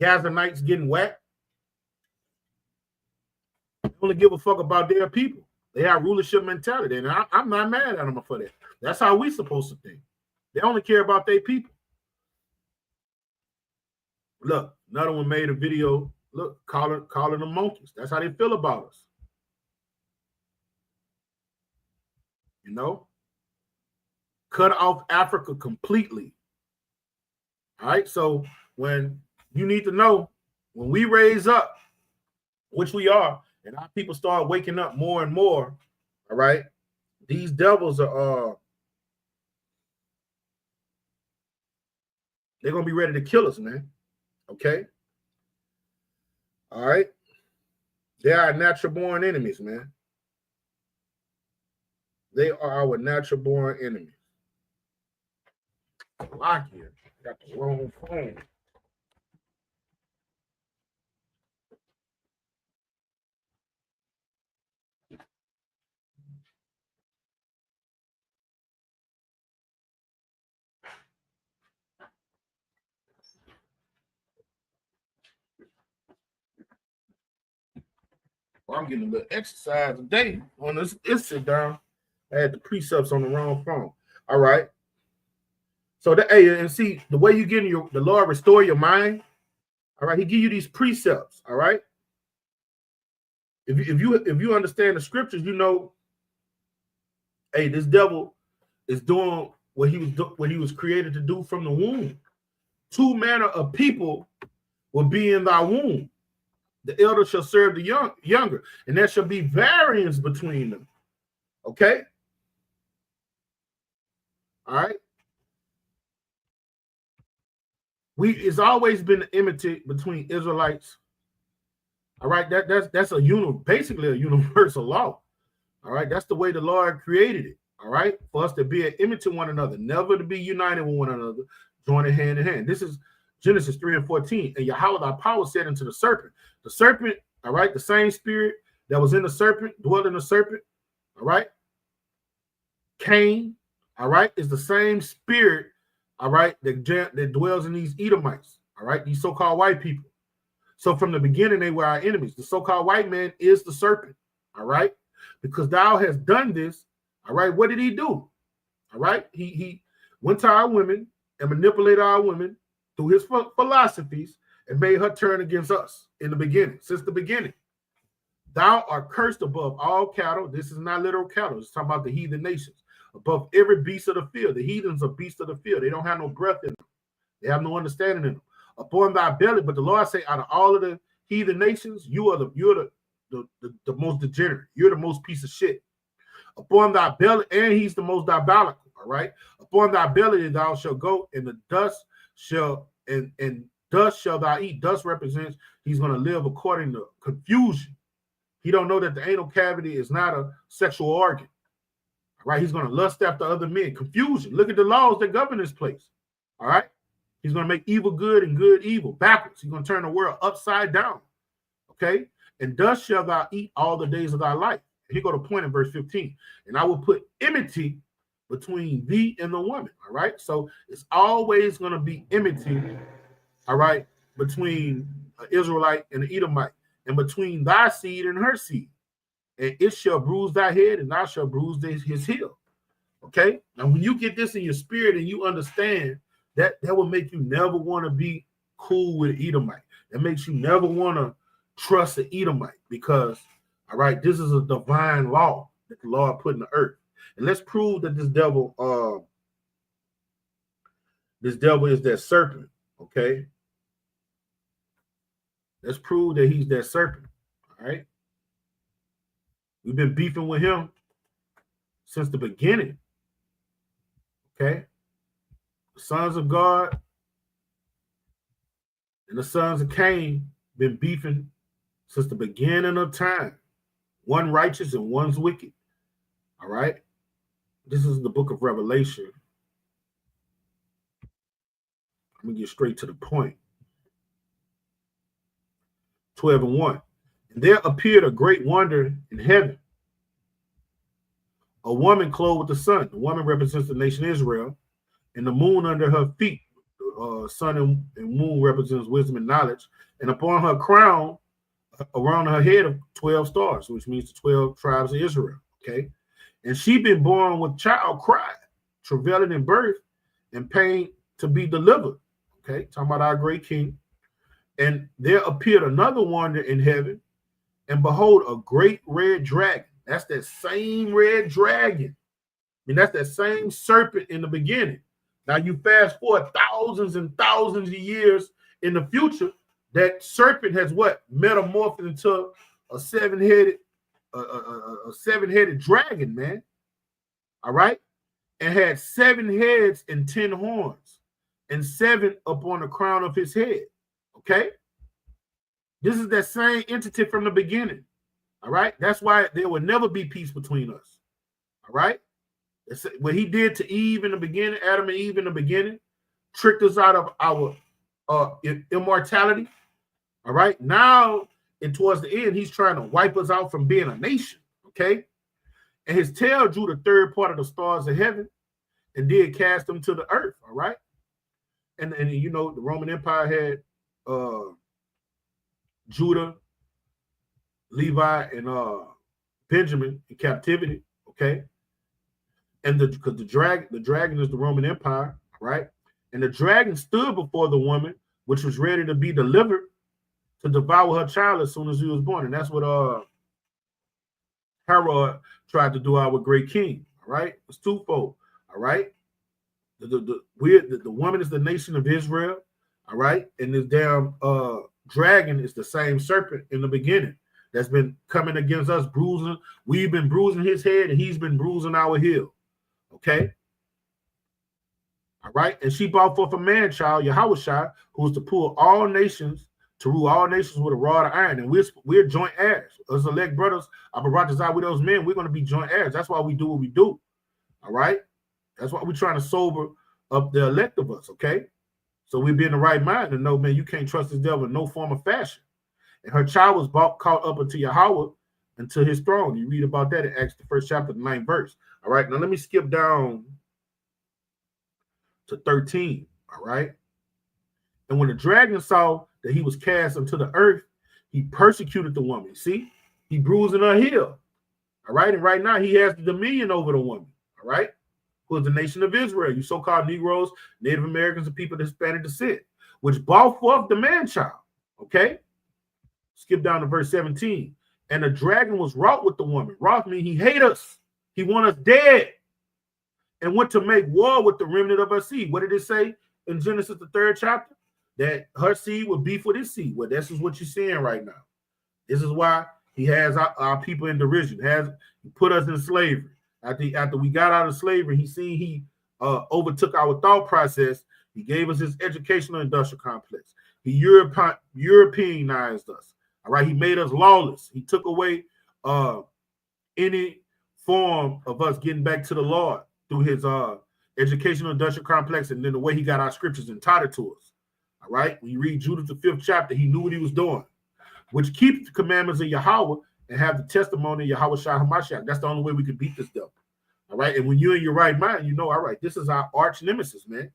Gaza Knights getting whacked. They only give a fuck about their people. They have rulership mentality, and I'm not mad at them for that. That's how we supposed to think. They only care about their people. Look, another one made a video, look, calling them monkeys. That's how they feel about us. You know? Cut off Africa completely. All right, so when you need to know, when we raise up, which we are, and our people start waking up more and more, all right, these devils are, they're going to be ready to kill us, man. Okay? All right? They are natural-born enemies, man. They are our natural-born enemies. Lock here. Got the wrong phone. Well, I'm getting a little exercise today on this sit down. I had the precepts on the wrong phone. All right. So and see the way you get the Lord restore your mind. All right, He give you these precepts. All right. If you understand the scriptures, you know, hey, this devil is doing what he was created to do from the womb. Two manner of people will be in thy womb. The elder shall serve the younger, and there shall be variance between them. Okay? All right? It's always been an enmity between Israelites. All right, that's basically a universal law. All right, that's the way the Lord created it. All right, for us to be an enmity to one another, never to be united with one another, joining hand in hand. This is Genesis 3:14. And Yahweh thy power said unto the serpent, all right, the same spirit that was in the serpent, dwelt in the serpent, all right, Cain, all right, is the same spirit, all right, that dwells in these Edomites, all right, these so-called white people. So from the beginning, they were our enemies. The so-called white man is the serpent, all right, because thou has done this, all right, what did he do? All right, he went to our women and manipulated our women through his philosophies and made her turn against us in the beginning, since the beginning. Thou art cursed above all cattle. This is not literal cattle. It's talking about the heathen nations. Above every beast of the field. The heathens are beasts of the field. They don't have no breath in them. They have no understanding in them. Upon thy belly, but the Lord say, out of all of the heathen nations, you're the most degenerate. You're the most piece of shit. Upon thy belly, and he's the most diabolical. All right. Upon thy belly thou shalt go, and the dust shall and dust shall thou eat. Dust represents he's going to live according to confusion. He don't know that the anal cavity is not a sexual organ. All right. He's going to lust after other men. Confusion. Look at the laws that govern this place. All right. He's going to make evil good and good evil backwards. He's going to turn the world upside down. Okay. And dust shall thou eat all the days of thy life. Here go the point in verse 15. And I will put enmity between thee and the woman. All right. So it's always going to be enmity. All right. between an Israelite and an Edomite, and between thy seed and her seed. And it shall bruise thy head, and thou shalt bruise his heel. Okay? Now, when you get this in your spirit and you understand that, that will make you never want to be cool with an Edomite. That makes you never want to trust an Edomite because, all right, this is a divine law that the Lord put in the earth. And let's prove that this devil is that serpent, okay? Let's prove that he's that serpent, all right? We've been beefing with him since the beginning, okay? The sons of God and the sons of Cain been beefing since the beginning of time. One righteous and one's wicked, all right? This is the book of Revelation. I'm going to get straight to the point. 12:1. And there appeared a great wonder in heaven. A woman clothed with the sun. The woman represents the nation Israel. And the moon under her feet. Sun and moon represents wisdom and knowledge. And upon her crown, around her head of 12 stars, which means the 12 tribes of Israel. Okay. And she been born with child cry, travailing in birth and pain to be delivered. Okay. Talking about our great king. And there appeared another wonder in heaven, and behold, a great red dragon. That's that same red dragon. I mean, that's that same serpent in the beginning. Now you fast forward thousands and thousands of years in the future, that serpent has what? Metamorphed into a seven-headed dragon, man. All right? And had 7 heads and 10 horns, and 7 upon the crown of his head. Okay? This is that same entity from the beginning. All right? That's why there will never be peace between us. All right? It's what he did to Eve in the beginning, Adam and Eve in the beginning, tricked us out of our immortality. All right? Now, and towards the end, he's trying to wipe us out from being a nation. Okay? And his tail drew the third part of the stars of heaven and did cast them to the earth. All right? And you know, the Roman Empire had Judah, Levi, and Benjamin in captivity, okay? And because the dragon is the Roman Empire, right? And the dragon stood before the woman, which was ready to be delivered to devour her child as soon as he was born. And that's what Herod tried to do our great king, all right? It's twofold, all right? The woman is the nation of Israel, all right? And this damn dragon is the same serpent in the beginning that's been coming against us, bruising. We've been bruising his head, and he's been bruising our heel. Okay? All right? And she brought forth a man child, Yahushua, who was to rule all nations with a rod of iron. And we're joint heirs. As elect brothers, with those men, we're going to be joint heirs. That's why we do what we do. All right? That's why we're trying to sober up the elect of us, okay? So we be in the right mind and know, man, you can't trust this devil in no form of fashion. And her child was caught up unto Yahweh, unto his throne. You read about that in Acts, the 1st chapter, the 9th verse. All right, now let me skip down to 13. All right. And when the dragon saw that he was cast unto the earth, he persecuted the woman. See, he bruising her heel. All right. And right now he has the dominion over the woman. All right. Who is the nation of Israel, you so-called Negroes, Native Americans, and people of Hispanic descent, which brought forth the man-child. Okay? Skip down to verse 17. And the dragon was wroth with the woman. Wroth means he hate us. He want us dead. And went to make war with the remnant of her seed. What did it say in Genesis, the 3rd chapter? That her seed would beef with his seed. Well, this is what you're seeing right now. This is why he has our people in derision. He put us in slavery. After we got out of slavery, he overtook our thought process. He gave us his educational industrial complex. He Europeanized us. All right, he made us lawless. He took away any form of us getting back to the Lord through his educational industrial complex, and then the way he got our scriptures and taught it to us. All right, when you read Judah, the 5th chapter, he knew what he was doing, which keep the commandments of Yahweh and have the testimony of Yahweh Shah HaMashiach. That's the only way we can beat this devil. All right. And when you're in your right mind, you know, all right, this is our arch nemesis, man.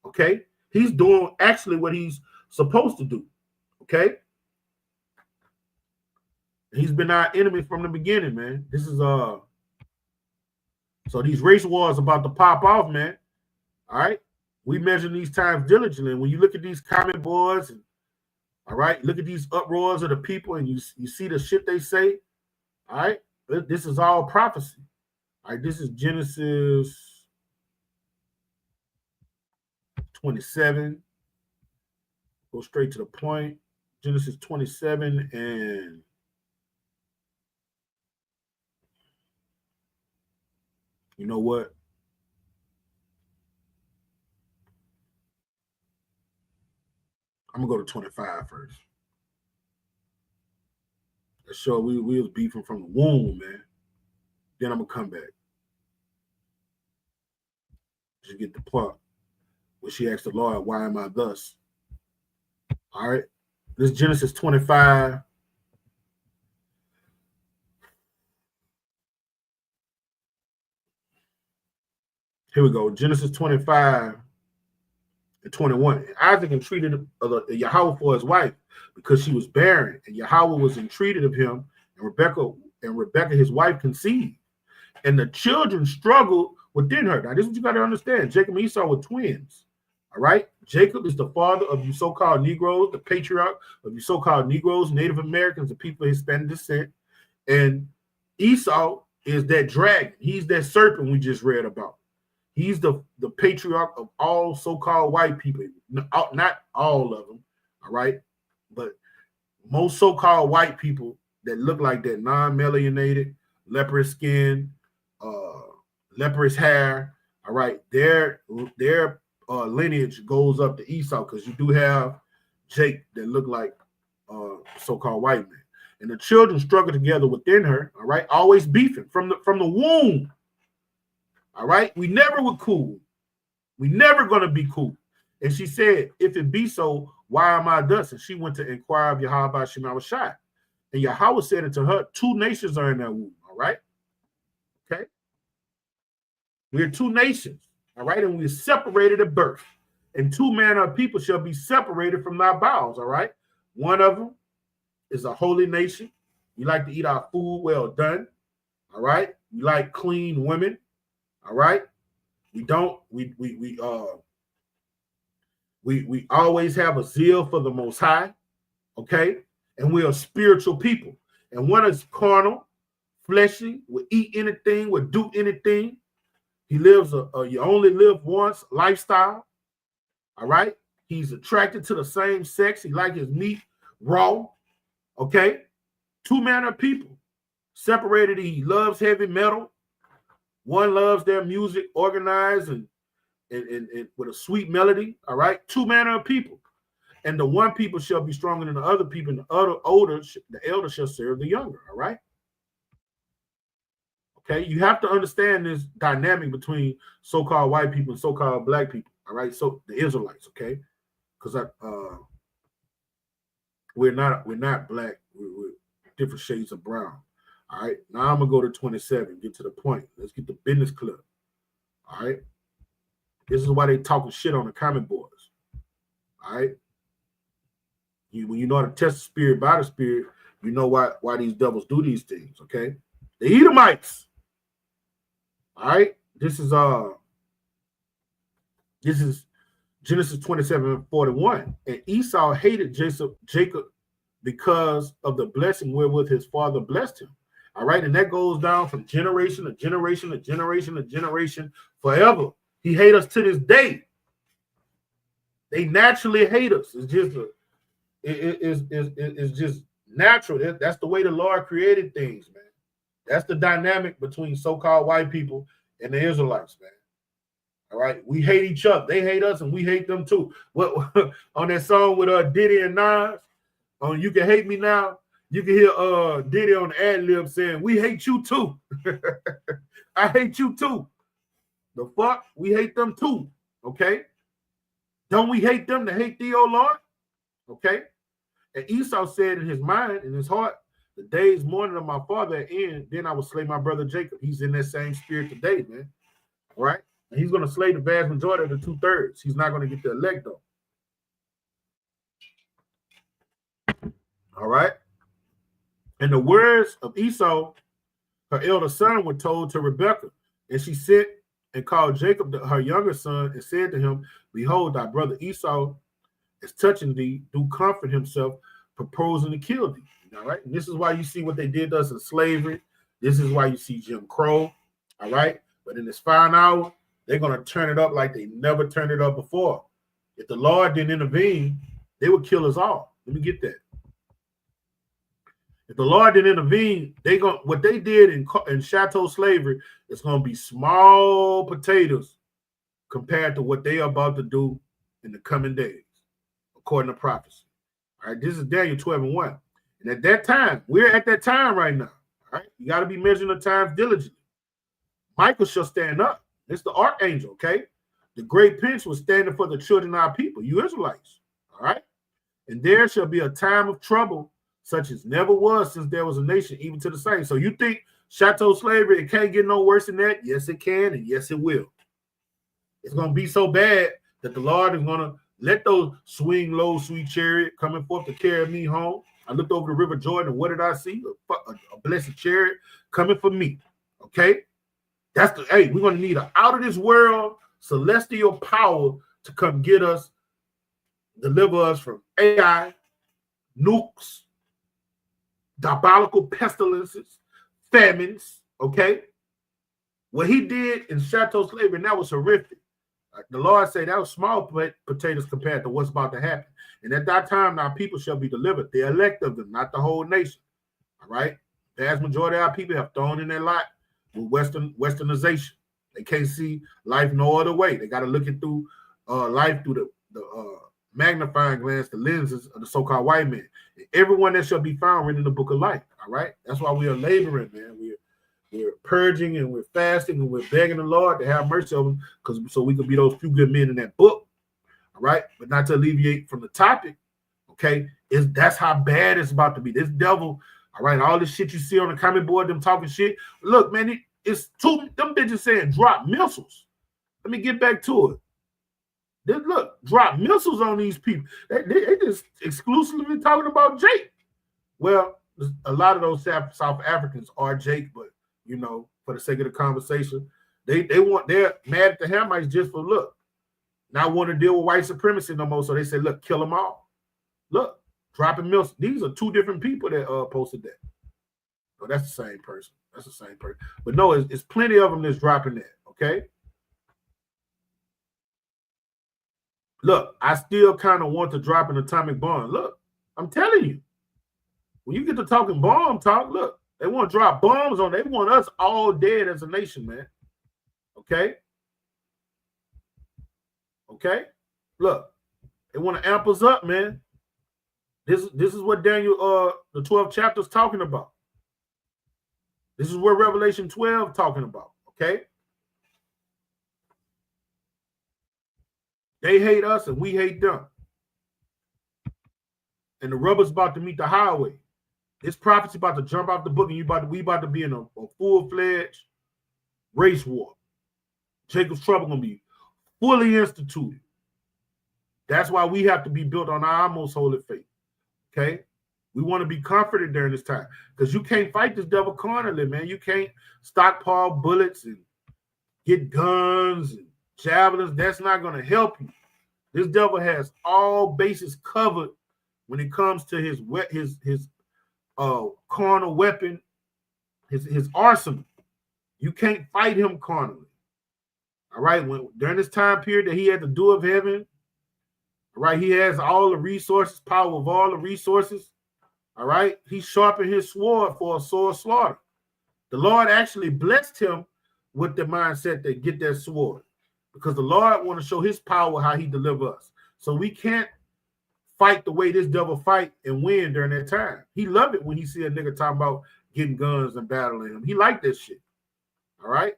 Okay. He's doing actually what he's supposed to do. Okay. He's been our enemy from the beginning, man. This is so these race wars about to pop off, man. All right. We measure these times diligently. And when you look at these comment boards, and all right, look at these uproars of the people, and you see the shit they say. All right, this is all prophecy. All right, this is Genesis 27. Go straight to the point. Genesis 27 and you know what? I'm gonna go to 25 first. Let's show we was beefing from the womb, man. Then I'm gonna come back. Just get the part where she asked the Lord, "Why am I thus?" All right, this is Genesis 25. Here we go. Genesis 25 and 21. Isaac entreated Yahweh for his wife because she was barren, and Yahweh was entreated of him, and Rebekah his wife conceived, and the children struggled within her. Now, this is what you got to understand. Jacob and Esau were twins. All right. Jacob is the father of you so-called Negroes, the patriarch of you so-called Negroes, Native Americans, the people of Hispanic descent, and Esau is that dragon. He's that serpent we just read about. He's the patriarch of all so-called white people. Not all of them, all right? But most so-called white people that look like that, non-melanated, leprous skin, leprous hair, all right? Their lineage goes up to Esau because you do have Jake that look like so-called white man. And the children struggle together within her, all right? Always beefing from the womb. All right, we never were cool. We never gonna be cool. And she said, "If it be so, why am I thus?" And she went to inquire of Yahweh by Shema Shai. And Yahweh said unto her, 2 nations are in that womb. All right, okay. We're 2 nations. All right, and we're separated at birth. And 2 manner of people shall be separated from thy bowels. All right, one of them is a holy nation. We like to eat our food well done. All right, we like clean women. All right, we always have a zeal for the Most High, okay, and we are spiritual people. And one is carnal, fleshy, will eat anything, will do anything. He lives a you only live once lifestyle. All right, he's attracted to the same sex. He likes his meat raw. Okay, 2 manner of people separated. He loves heavy metal. One loves their music organized and with a sweet melody. All right, 2 manner of people, and the one people shall be stronger than the other people, and the elder shall serve the younger. All right. Okay, you have to understand this dynamic between so-called white people and so-called black people. All right, so the Israelites. Okay, because we're not black. We're different shades of brown. All right, now I'm gonna go to 27. Get to the point. Let's get the business clear. All right, this is why they talking shit on the comment boards. All right, when you know how to test the spirit by the spirit, you know why these devils do these things. Okay, the Edomites. All right, this is Genesis 27:41, and Esau hated Jacob because of the blessing wherewith his father blessed him. All right, and that goes down from generation to generation to generation to generation forever. He hates us to this day. They naturally hate us. It's just it's just natural. That's the way the Lord created things, man. That's the dynamic between so-called white people and the Israelites, man. All right, we hate each other. They hate us, and we hate them too. What on that song with Diddy and Nas? On "You Can Hate Me Now," you can hear Diddy on the ad lib saying, "We hate you too." I hate you too. The fuck? We hate them too. Okay? Don't we hate them to hate thee, O Lord? Okay? And Esau said in his mind, in his heart, "The days morning of my father at end, then I will slay my brother Jacob." He's in that same spirit today, man. All right? And he's going to slay the vast majority of the 2/3. He's not going to get the elect, though. All right. And the words of Esau, her elder son, were told to Rebekah. And she sent and called Jacob, her younger son, and said to him, behold, thy brother Esau is touching thee, do comfort himself, proposing to kill thee. All right. And this is why you see what they did to us in slavery. This is why you see Jim Crow. All right. But in this final hour, they're going to turn it up like they never turned it up before. If the Lord didn't intervene, they would kill us all. Let me get that. If the Lord didn't intervene, what they did in chattel slavery is going to be small potatoes compared to what they are about to do in the coming days, according to prophecy. All right, this is Daniel 12:1. And at that time, we're at that time right now. All right, you got to be measuring the times diligently. Michael shall stand up. It's the archangel, okay? The great prince was standing for the children of our people, you Israelites. All right, and there shall be a time of trouble, such as never was since there was a nation, even to the same. So you think chattel slavery, it can't get no worse than that? Yes, it can, and yes, it will. It's going to be so bad that the Lord is going to let those swing low, sweet chariot coming forth to carry me home. I looked over the River Jordan, and what did I see? A blessed chariot coming for me. Okay? We're going to need an out of this world celestial power to come get us, deliver us from AI, nukes, diabolical pestilences, famines. Okay? What he did in chattel slavery, and that was horrific. The Lord said that was small potatoes compared to what's about to happen. And at that time, our people shall be delivered. The elect of them, not the whole nation. All right? The vast majority of our people have thrown in their lot with westernization. They can't see life no other way. They got to look it through life through the magnifying glass, the lenses of the so-called white man. And everyone that shall be found written in the book of life. All right? That's why we are laboring, man. We're purging and we're fasting and we're begging the Lord to have mercy on them, so we can be those few good men in that book. All right, but not to alleviate from the topic. Okay, that's how bad it's about to be. This devil, all right, all this shit you see on the comment board, them talking shit. Look, man, it's them bitches saying drop missiles. Let me get back to it. Look, drop missiles on these people. They just exclusively talking about Jake. Well, a lot of those South Africans are Jake, but you know, for the sake of the conversation, they're mad at the Hamites just for not want to deal with white supremacy no more. So they say, look, kill them all. Look, dropping missiles. These are two different people that posted that. Oh, that's the same person. That's the same person. But no, it's plenty of them that's dropping that. Okay. Look, I still kind of want to drop an atomic bomb. Look, I'm telling you, when you get to talking bomb talk, look. They want to drop bombs on. They want us all dead as a nation, man. Okay? Okay? Look, they want to amp us up, man. This is what Daniel, the 12th chapter is talking about. This is where Revelation 12 talking about. Okay? They hate us and we hate them. And the rubber's about to meet the highway. This prophecy about to jump out the book, and we about to be in a full-fledged race war. Jacob's trouble gonna be fully instituted. That's why we have to be built on our most holy faith. Okay, we want to be comforted during this time because you can't fight this devil carnally, man. You can't stockpile bullets and get guns and javelins. That's not gonna help you. This devil has all bases covered when it comes to his carnal weapon, his arsenal. You can't fight him carnally. All right, during this time period that he had the dew of heaven, all right, he has all the resources, power of all the resources. All right, he sharpened his sword for a sword slaughter. The Lord actually blessed him with the mindset to get that sword because the Lord want to show his power how he delivers us. So we can't fight the way this devil fight and win during that time. He loved it when he see a nigga talking about getting guns and battling him. He liked this shit. All right.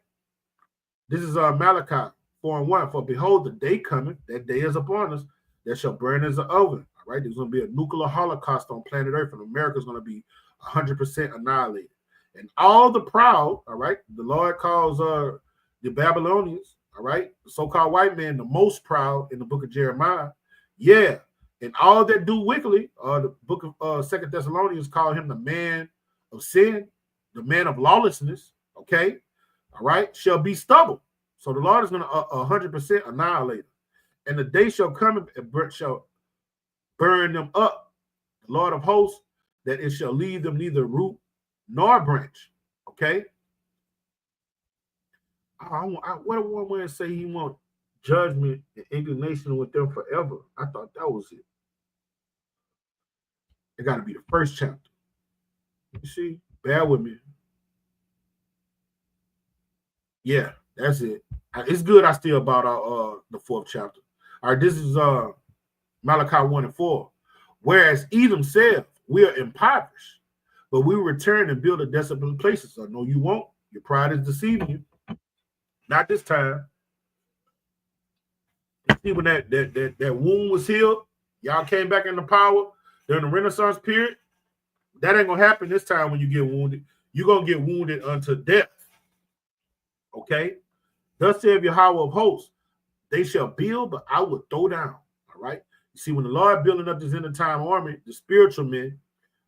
This is Malachi 4:1. For behold, the day coming, that day is upon us, that shall burn as an oven. All right. There's going to be a nuclear holocaust on planet Earth, and America's going to be 100% annihilated. And all the proud, all right, the Lord calls the Babylonians, all right, the so-called white man, the most proud in the book of Jeremiah. Yeah, And all that do wickedly, the book of 2 Thessalonians call him the man of sin, the man of lawlessness, okay? All right, shall be stubble. So the Lord is going to 100% annihilate them. And the day shall come and shall burn them up, the Lord of hosts, that it shall leave them neither root nor branch, okay? What one man say he want judgment and indignation with them forever. I thought that was it. It got to be the first chapter. You see, bear with me. Yeah, that's it. It's good I still bought out the fourth chapter. All right, this is Malachi 1 and 4. Whereas Edom said, we are impoverished, but we will return and build a desolate places. So no, you won't. Your pride is deceiving you. Not this time. You see, when that wound was healed, y'all came back into power during the Renaissance period. That ain't gonna happen this time when you get wounded. You're gonna get wounded unto death. Okay? Thus saith Yahweh of hosts, they shall build, but I will throw down. All right. You see, when the Lord building up this end of time army, the spiritual men,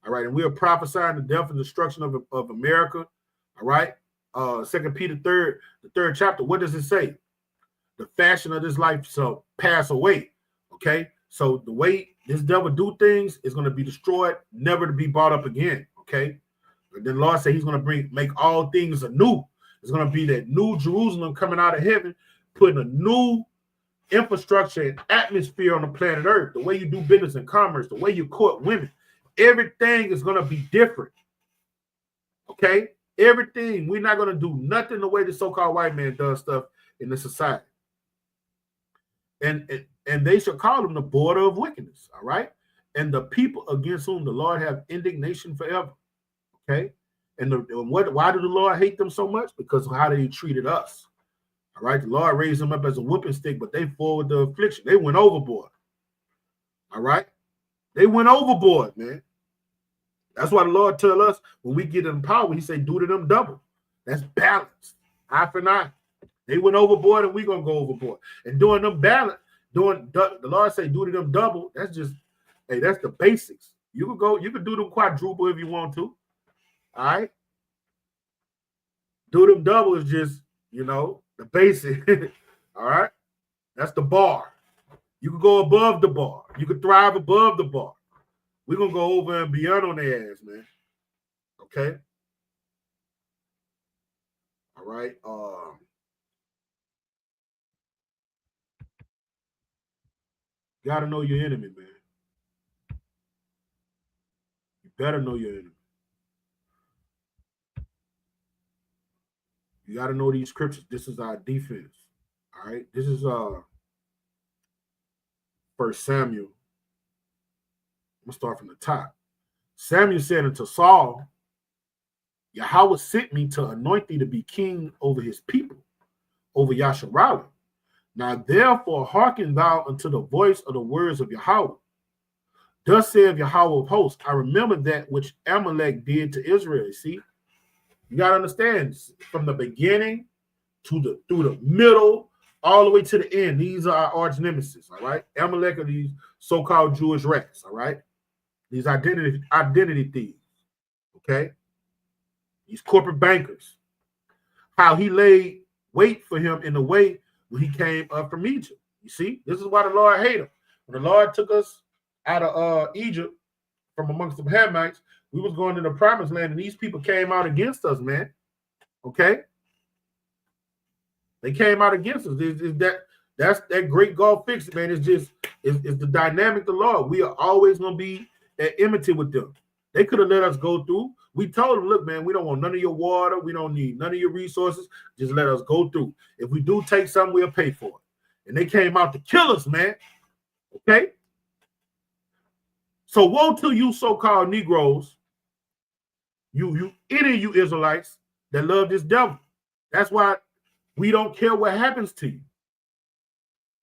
all right, and we are prophesying the death and destruction of America. All right. 2 Peter the third chapter. What does it say? The fashion of this life shall pass away. Okay. So the way this devil do things is going to be destroyed, never to be brought up again. Okay. And then the Lord said he's going to make all things anew. It's going to be that new Jerusalem coming out of heaven, putting a new infrastructure and atmosphere on the planet Earth. The way you do business and commerce, the way you court women, everything is going to be different. Okay? Everything. We're not going to do nothing the way the so-called white man does stuff in the society. And they shall call them the border of wickedness. All right? And the people against whom the Lord have indignation forever. Okay? And why did the Lord hate them so much? Because of how they treated us. All right, the Lord raised them up as a whooping stick, but they forward the affliction. They went overboard. All right, they went overboard, man. That's why the Lord tell us when we get in power, He say, "Do to them double." That's balance, eye for an eye. They went overboard, and we gonna go overboard. And doing them balance, the Lord say, "Do to them double." That's just, hey, that's the basics. You could do them quadruple if you want to. All right, do them double is just, the basic. All right. That's the bar. You can go above the bar. You can thrive above the bar. We're going to go over and beyond on their ass, man. Okay. All right. Got to know your enemy, man. You better know your enemy. You got to know these scriptures. This is our defense. All right. This is 1 Samuel. I'm going to start from the top. Samuel said unto Saul, Yahweh sent me to anoint thee to be king over his people, over Yasharallah. Now therefore hearken thou unto the voice of the words of Yahweh. Thus saith Yahweh of hosts, I remember that which Amalek did to Israel. See, you got to understand, from the beginning through the middle, all the way to the end, these are our arch nemesis, all right? Amalek are these so-called Jewish rats, all right? These identity thieves, okay? These corporate bankers. How he laid wait for him in the way when he came up from Egypt. You see, this is why the Lord hated him. When the Lord took us out of Egypt from amongst the Hamites, we was going to the promised land, and these people came out against us, man. Okay? They came out against us. That's that great Gulf fix, man. It's the dynamic of the Lord. We are always going to be at enmity with them. They could have let us go through. We told them, look, man, we don't want none of your water. We don't need none of your resources. Just let us go through. If we do take something, we'll pay for it. And they came out to kill us, man. Okay? So woe to you so-called Negroes, any of you Israelites that love this devil. That's why we don't care what happens to you.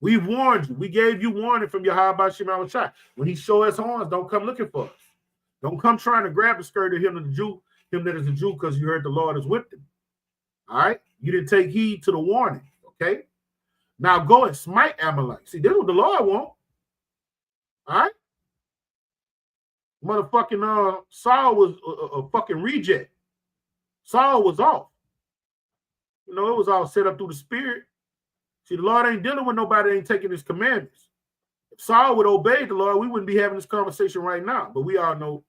We warned you. We gave you warning from Yahweh Shema Shai. When he show his horns, don't come looking for us. Don't come trying to grab the skirt of him that is a Jew, because you heard the Lord is with him. All right? You didn't take heed to the warning. Okay? Now go and smite Amalek. See, this is what the Lord wants. All right. Motherfucking Saul was a fucking reject. Saul was off. You know, it was all set up through the spirit. See, the Lord ain't dealing with nobody that ain't taking his commandments. If Saul would obey the Lord, we wouldn't be having this conversation right now. But we all know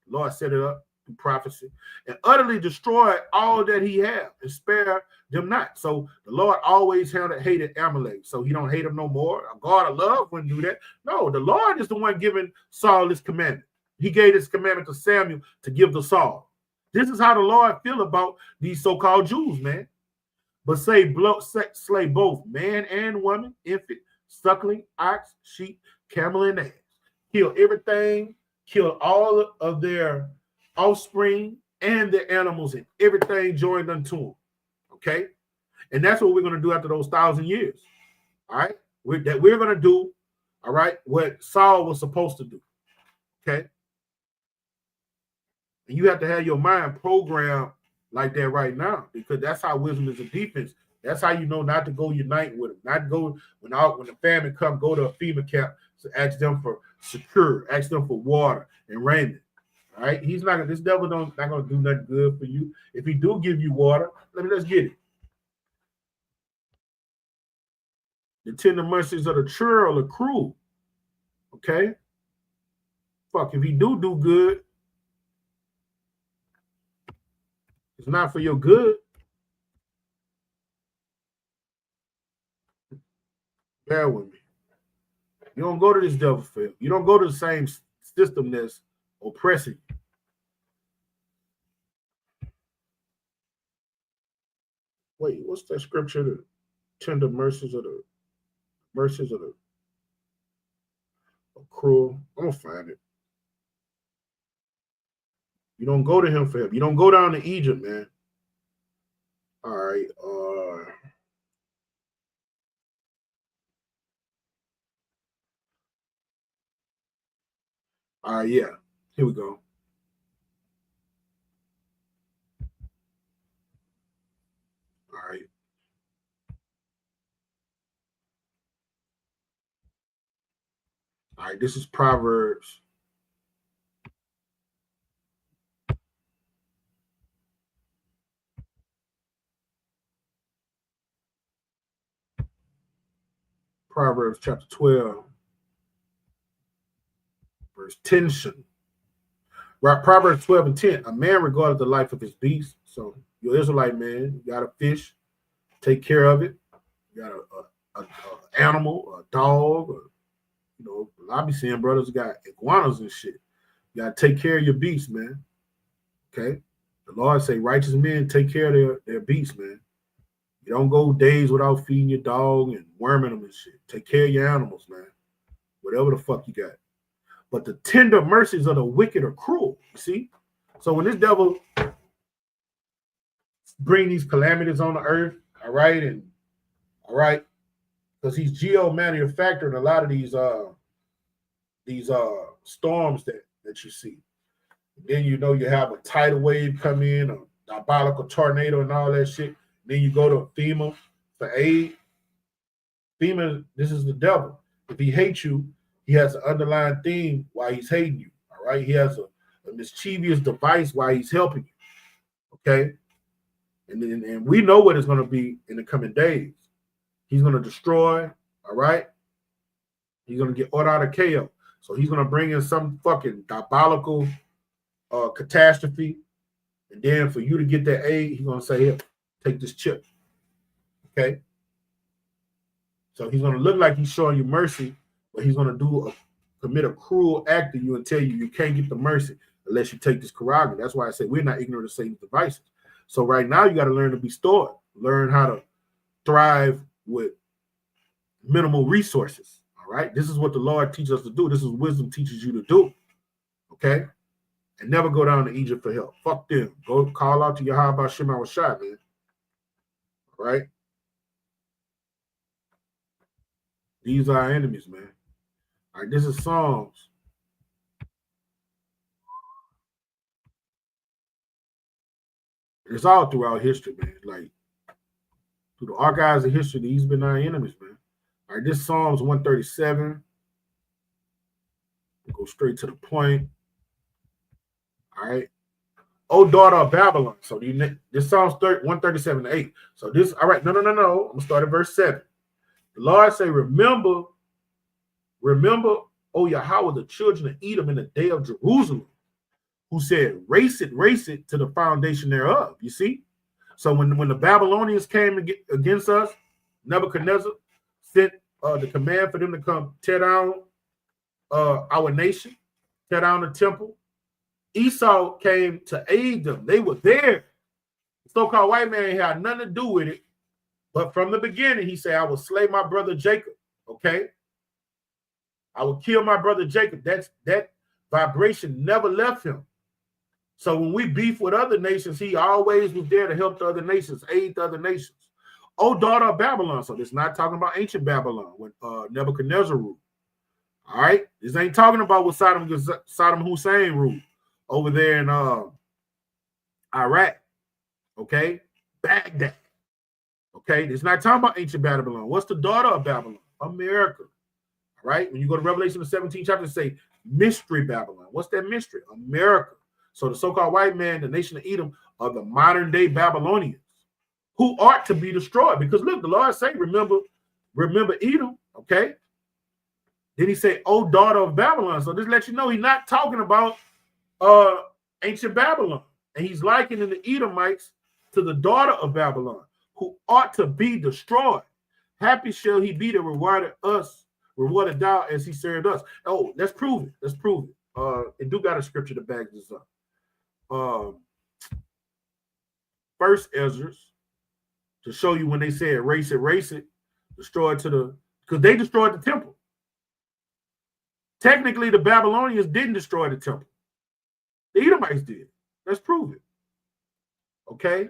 the Lord set it up through prophecy and utterly destroyed all that he had and spare them not. So the Lord always hated Amalek. So he don't hate him no more. A God of love wouldn't do that. No, the Lord is the one giving Saul this commandment. He gave this commandment to Samuel to give to Saul. This is how the Lord feel about these so-called Jews, man. But slay both man and woman, infant, suckling, ox, sheep, camel, and ass. Kill everything, kill all of their offspring and their animals and everything joined unto them. Okay? And that's what we're going to do after those 1,000 years. All right? We're going to do, all right, what Saul was supposed to do. Okay? And you have to have your mind programmed like that right now, because that's how wisdom is a defense. That's how you know not to go unite with them, not to go when the famine come, go to a FEMA camp to ask them for secure, ask them for water and raiment. All right, he's not. This devil not gonna do nothing good for you. If he do give you water, let's get it. The tender mercies of the churl are cruel. Okay, fuck. If he do good, it's not for your good. Bear with me. You don't go to this devil field. You don't go to the same system that's oppressing you. Wait, what's that scripture? The tender mercies of the cruel. I'm gonna find it. You don't go to him for help. You don't go down to Egypt, man. All right. All right, yeah. Here we go. All right. All right, this is Proverbs. Proverbs chapter 12, verse 10. Right, Proverbs 12 and 10. A man regardeth the life of his beast. So you're Israelite man, you got a fish, take care of it. You got a animal, a dog, or, you know, I be seeing brothers got iguanas and shit. You gotta take care of your beasts, man. Okay. The Lord say righteous men take care of their beasts, man. You don't go days without feeding your dog and worming them and shit. Take care of your animals, man. Whatever the fuck you got. But the tender mercies of the wicked are cruel. You see? So when this devil bring these calamities on the earth, all right, because he's geo-manufacturing a lot of these storms that you see. Then you know you have a tidal wave come in, a diabolical tornado and all that shit. Then you go to FEMA for aid. FEMA, this is the devil. If he hates you, he has an underlying theme why he's hating you. All right. He has a mischievous device why he's helping you. Okay. And we know what it's going to be in the coming days. He's going to destroy. All right. He's going to get order out of chaos. So he's going to bring in some fucking diabolical catastrophe. And then for you to get that aid, he's going to say, here, take this chip. Okay. So he's going to look like he's showing you mercy, but he's going to commit a cruel act to you and tell you can't get the mercy unless you take this Karaga. That's why I say we're not ignorant of Satan's devices. So right now you got to learn to be stoic, learn how to thrive with minimal resources. All right. This is what the Lord teaches us to do. This is what wisdom teaches you to do. Okay. And never go down to Egypt for help. Fuck them. Go call out to Yahweh Shem Awashai, man. All right. These are our enemies, man. All right, this is Psalms. It's all throughout history, man. Like, through the archives of history, these been our enemies, man. All right, this Psalms 137. Go straight to the point. All right. O daughter of Babylon. So this Psalms 137:8. So this, all right, no. I'm gonna start at verse 7. The Lord say, remember, O Yahweh, the children of Edom in the day of Jerusalem, who said, race it to the foundation thereof. You see? So when the Babylonians came against us, Nebuchadnezzar sent the command for them to come tear down our nation, tear down the temple. Esau came to aid them. They were there. The so-called white man had nothing to do with it. But from the beginning, he said, I will slay my brother Jacob. Okay? I will kill my brother Jacob. That vibration never left him. So when we beef with other nations, he always was there to help the other nations, aid the other nations. O daughter of Babylon. So this is not talking about ancient Babylon when Nebuchadnezzar ruled. All right? This ain't talking about what Saddam Hussein ruled over there in Iraq. Okay? Baghdad. Okay? It's not talking about ancient Babylon. What's the daughter of Babylon? America. All right? When you go to Revelation, the 17th chapter, say mystery Babylon. What's that mystery? America. So the so-called white man, the nation of Edom, are the modern day Babylonians who ought to be destroyed. Because look, the Lord say, remember Edom, okay? Then he say, oh, daughter of Babylon. So this lets you know he's not talking about ancient Babylon. And he's likening the Edomites to the daughter of Babylon, who ought to be destroyed. Happy shall he be that rewarded thou as he served us. Oh, let's prove it. It do got a scripture to back this up. First Ezra, to show you when they said race it, destroy it because they destroyed the temple. Technically, the Babylonians didn't destroy the temple. The Edomites did. Let's prove it. Okay.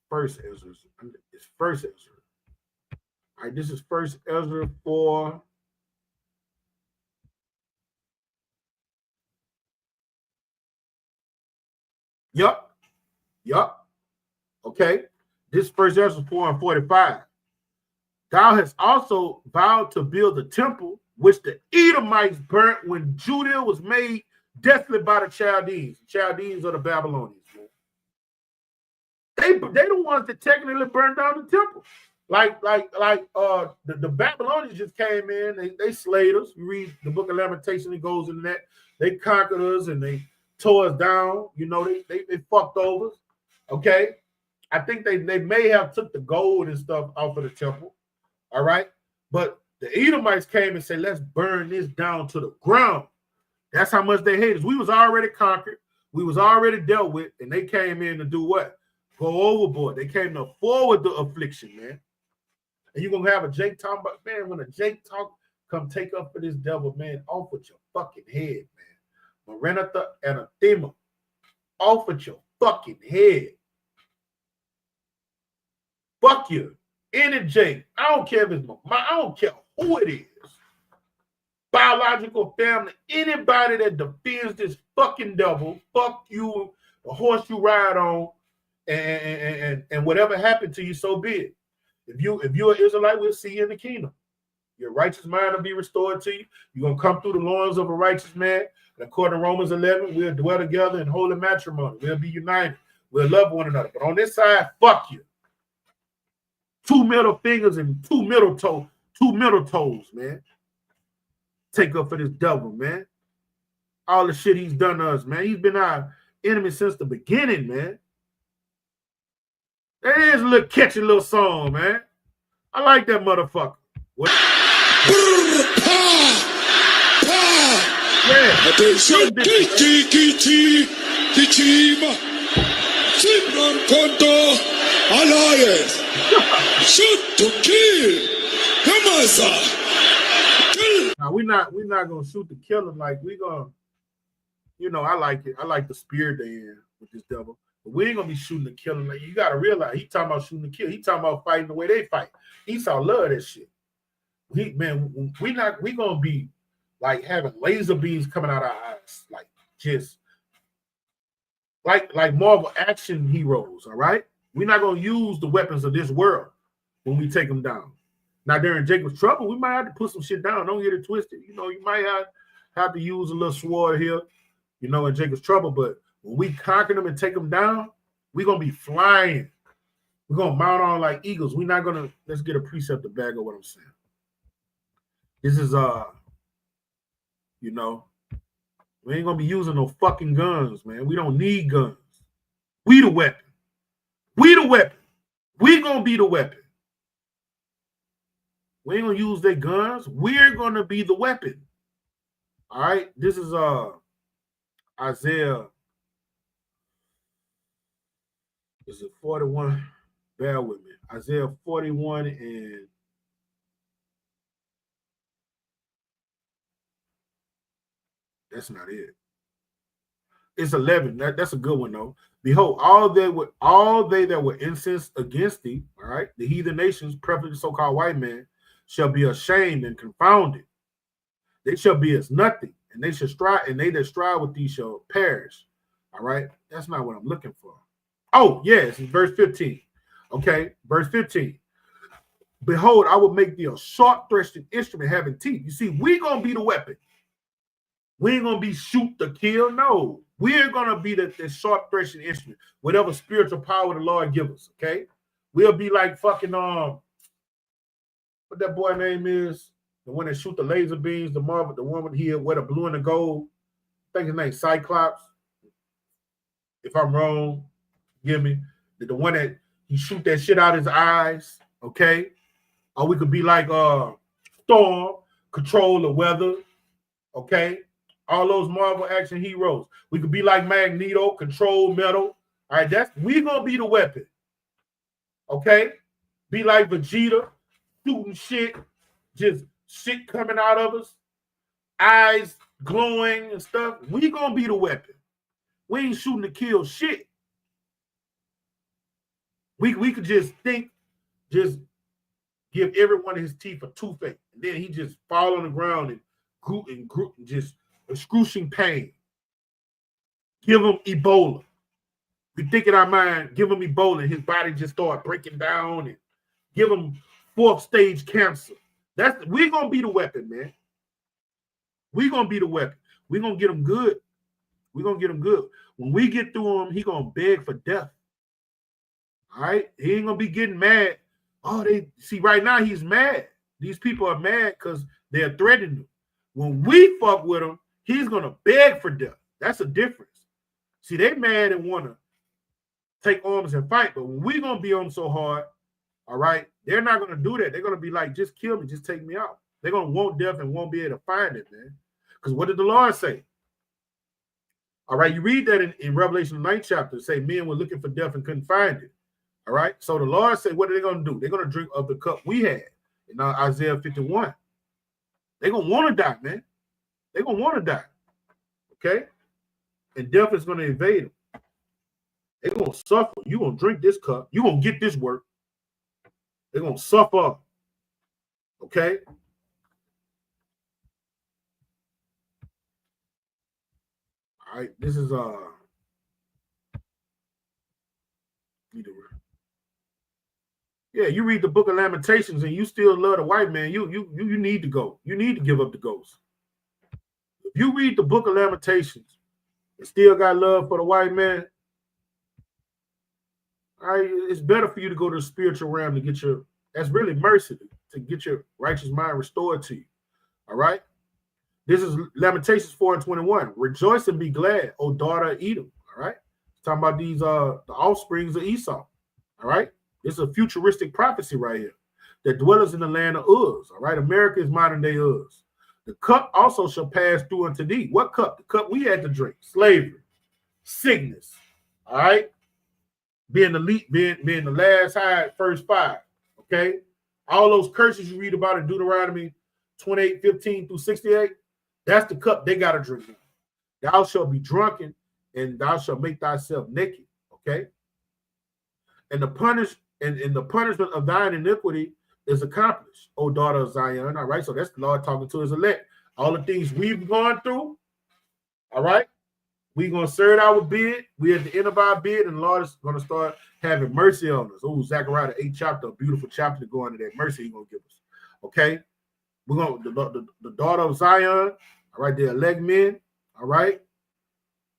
First Ezra. It's First Ezra. All right, this is First Ezra 4. Yup. Okay. This First Ezra 4:45. Thou hast also vowed to build the temple which the Edomites burnt when Judah was made desolate by the Chaldeans. The Chaldeans are the Babylonians. They the ones that technically burned down the temple. The Babylonians just came in, they slayed us. You read the book of Lamentation, it goes into that. They conquered us and they tore us down. You know, they fucked over us. Okay. I think they may have took the gold and stuff off of the temple. All right. But the Edomites came and said, let's burn this down to the ground. That's how much they hate us. We was already conquered. We was already dealt with. And they came in to do what? Go overboard. They came to forward the affliction, man. And you're going to have a Jake talking about, man, when a Jake talk, come take up for this devil, man, off with your fucking head, man. Maranatha and Anathema, off with your fucking head. Fuck you. Any Jake. I don't care if it's my mom. I don't care who it is. Biological family. Anybody that defends this fucking devil, fuck you, the horse you ride on, and whatever happened to you, so be it. If you're an Israelite, we'll see you in the kingdom. Your righteous mind will be restored to you. You're going to come through the loins of a righteous man. And according to Romans 11, we'll dwell together in holy matrimony. We'll be united. We'll love one another. But on this side, fuck you. 2 middle fingers and 2 middle toes, man. Take up for this devil, man. All the shit he's done to us, man. He's been our enemy since the beginning, man. That is a little catchy little song, man. I like that motherfucker. What? Alliance. Shoot to kill. Come on, sir. Kill. Now we're not gonna shoot to kill him. Like we gonna, I like it. I like the spirit they in with this devil. But we ain't gonna be shooting to kill him. Like you gotta realize he talking about shooting to kill. He talking about fighting the way they fight. Esau love that shit. We gonna be like having laser beams coming out of our eyes, like just like Marvel action heroes. All right. We're not going to use the weapons of this world when we take them down. Now, during Jacob's trouble, we might have to put some shit down. Don't get it twisted. You know, you might have to use a little sword here, you know, in Jacob's trouble. But when we conquer them and take them down, we're going to be flying. We're going to mount on like eagles. We're not going to, let's get a precept to back up what I'm saying. This is, you know, we ain't going to be using no fucking guns, man. We don't need guns. We the weapon. We the weapon. We going to be the weapon. We ain't gonna use their guns. We're gonna be the weapon. All right. This is Isaiah. Is it 41? Bear with me. Isaiah 41 and that's not it. It's 11. That's a good one though. Behold, all they that were incensed against thee, all right, the heathen nations, preferably the so-called white man, shall be ashamed and confounded. They shall be as nothing, and they shall strive, and they that strive with thee shall perish. All right, that's not what I'm looking for. Oh, yes, it's verse 15. Okay, verse 15. Behold, I will make thee a sharp-thrusted instrument having teeth. You see, we're gonna be the weapon. We ain't gonna be shoot to kill. No, we're gonna be the sharp-thrusted instrument, whatever spiritual power the Lord give us. Okay, we'll be like fucking what that boy name is, the one that shoot the laser beams, the one with here, wear the blue and the gold. I think his name's Cyclops. If I'm wrong, give me. The one that he shoot that shit out his eyes, okay? Or we could be like Storm, control the weather, okay? All those Marvel action heroes. We could be like Magneto, control metal. All right, we gonna be the weapon, okay? Be like Vegeta, shooting shit, just shit coming out of us, eyes glowing and stuff. We gonna be the weapon. We ain't shooting to kill shit. We could just think, just give every one of his teeth a toothache, and then he just fall on the ground and just excruciating pain. Give him Ebola. We think in our mind, give him Ebola, and his body just start breaking down, and give him 4th stage cancer. We're gonna be the weapon, man. We're gonna be the weapon. We're gonna get him good. We're gonna get him good. When we get through him, he gonna beg for death. All right, he ain't gonna be getting mad. Oh, they see right now he's mad. These people are mad because they're threatening him. When we fuck with him, he's gonna beg for death. That's a difference. See, they mad and want to take arms and fight, but when we gonna be on so hard, all right, they're not gonna do that. They're gonna be like, just kill me, just take me out. They're gonna want death and won't be able to find it, man. Because what did the Lord say? All right, you read that in Revelation 9th chapter, say men were looking for death and couldn't find it. All right, so the Lord said, what are they gonna do? They're gonna drink of the cup we had in Isaiah 51. They're gonna want to die, man. They're gonna want to die. Okay, and death is gonna invade them. They're gonna suffer. You're gonna drink this cup. You're gonna get this work. They're gonna suffer. Okay. All right. This is yeah. You read the Book of Lamentations and you still love the white man. You need to go. You need to give up the ghost. If you read the Book of Lamentations and still got love for the white man, all right, it's better for you to go to the spiritual realm to get your. That's really mercy to get your righteous mind restored to you. All right. This is Lamentations 4:21. Rejoice and be glad, O daughter of Edom. All right. It's talking about these the offsprings of Esau. All right. This is a futuristic prophecy right here. That dwellers in the land of Uz. All right. America is modern day Uz. The cup also shall pass through unto thee. What cup? The cup we had to drink. Slavery, sickness. All right. Being the last high, first 5. Okay. All those curses you read about in Deuteronomy 28:15 through 68. That's the cup they got to drink. Thou shalt be drunken, and thou shalt make thyself naked. Okay. And the punishment of thine iniquity is accomplished, O daughter of Zion. All right. So that's the Lord talking to his elect. All the things we've gone through. All right. We're going to serve our bid. We're at the end of our bid, and the Lord is going to start having mercy on us. Oh, Zechariah, the 8th chapter, a beautiful chapter to go into that mercy he's going to give us. Okay, we're going the daughter of Zion. All right, the elect men. All right.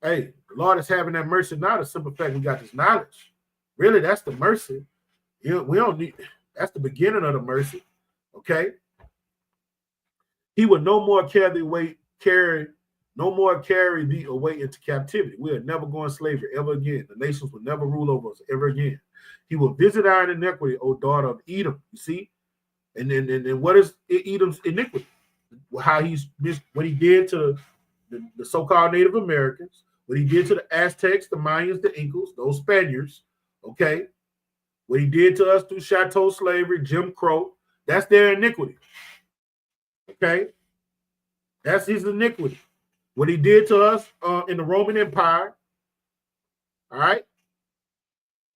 Hey, the Lord is having that mercy now. The simple fact we got this knowledge. Really, that's the mercy. We don't need. That's the beginning of the mercy. Okay. He will no more carry thee away into captivity. We are never going slavery ever again. The nations will never rule over us ever again. He will visit our iniquity, O daughter of Edom. You see? And then what is Edom's iniquity? How what he did to the so-called Native Americans, what he did to the Aztecs, the Mayans, the Incas, those Spaniards, okay? What he did to us through chattel slavery, Jim Crow, that's their iniquity. Okay? That's his iniquity. What he did to us in the Roman Empire, all right?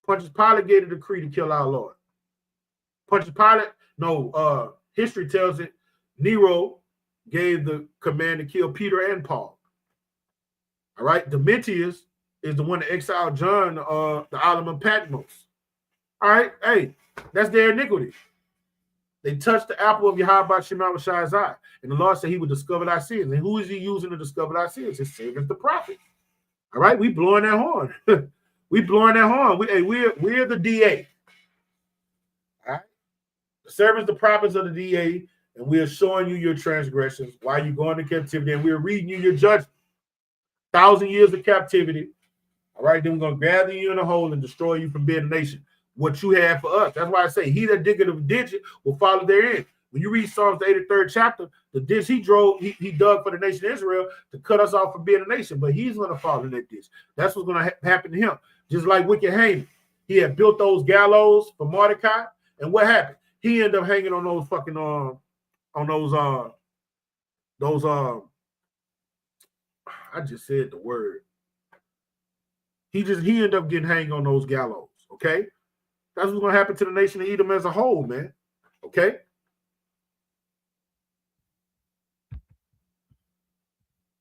Pontius Pilate gave a decree to kill our Lord. Pontius Pilate, history tells it, Nero gave the command to kill Peter and Paul. All right? Domitius is the one that exiled John, the island of Patmos. All right? Hey, that's their iniquity. They touched the apple of Yahweh Shemashai's eye. And the Lord said he would discover thy sins. And who is he using to discover thy sins? His servants, the prophets. All right? We blowing that horn. We blowing that horn. We're the DA. All right? The servants, the prophets of the DA, and we are showing you your transgressions while you're going to captivity, and we're reading you your judgment. 1,000 years of captivity. All right, then we're going to gather you in a hole and destroy you from being a nation. What you have for us. That's why I say, he that diggeth a ditch will follow therein. When you read Psalms, the 83rd chapter, the ditch he dug for the nation of Israel to cut us off from being a nation, but he's going to fall in that ditch. That's what's going to happen to him. Just like wicked Haman. He had built those gallows for Mordecai, and what happened? He ended up hanging on those fucking I just said the word. He ended up getting hanged on those gallows. Okay, that's what's gonna happen to the nation of Edom as a whole, man. Okay.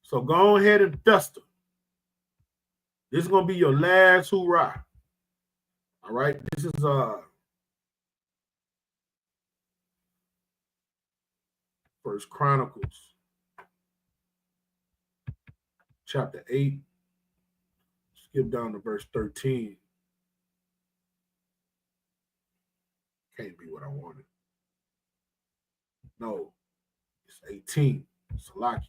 So go ahead and dust them. This is gonna be your last hoorah. All right. This is First Chronicles, chapter 8. Skip down to verse 13. Can't be what I wanted. No, it's 18. Salaki.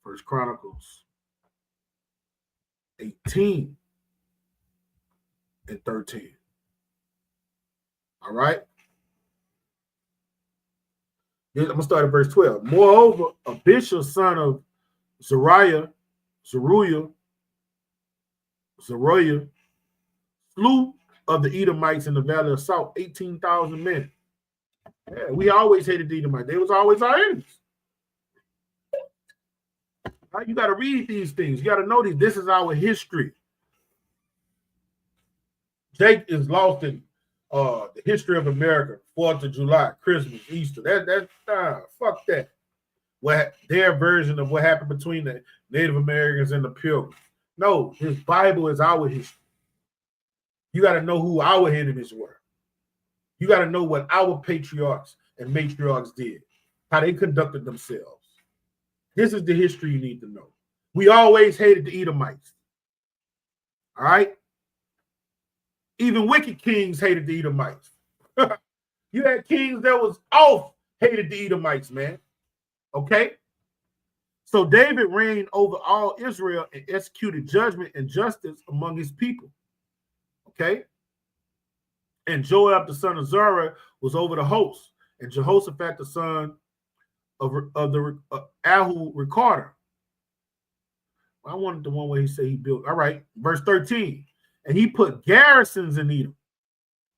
First Chronicles 18 and 13. All right. I'm going to start at verse 12. Moreover, Abishai, son of Zeruiah, slew of the Edomites in the valley of Salt 18,000 men. Yeah, we always hated the Edomites. They was always our enemies. Right? You got to read these things. You got to know these. This is our history. Jake is lost in the history of America, 4th of July, Christmas, Easter. Fuck that. What their version of what happened between the Native Americans and the Pilgrims. No, his Bible is our history. You got to know who our enemies were. You got to know what our patriarchs and matriarchs did, how they conducted themselves. This is the history you need to know. We always hated the Edomites. All right? Even wicked kings hated the Edomites. You had kings that was off, hated the Edomites, man. Okay? So David reigned over all Israel and executed judgment and justice among his people. Okay? And Joab, the son of Zeruiah, was over the host. And Jehoshaphat, the son of Ahu, recorder. I wanted the one where he said he built. All right, verse 13. And he put garrisons in Edom.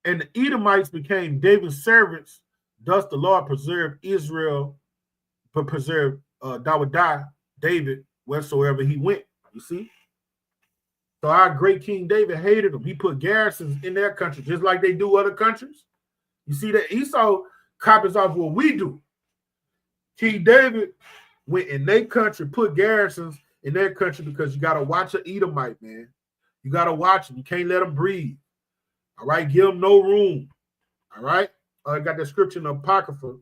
And the Edomites became David's servants. Thus the Lord preserved Israel, but preserved David, wheresoever he went. You see? So our great King David hated them. He put garrisons in their country, just like they do other countries. You see that Esau copies off what we do. King David went in their country, put garrisons in their country because you got to watch an Edomite, man. You got to watch him. You can't let him breathe. All right? Give him no room. All right? got that scripture in the Apocrypha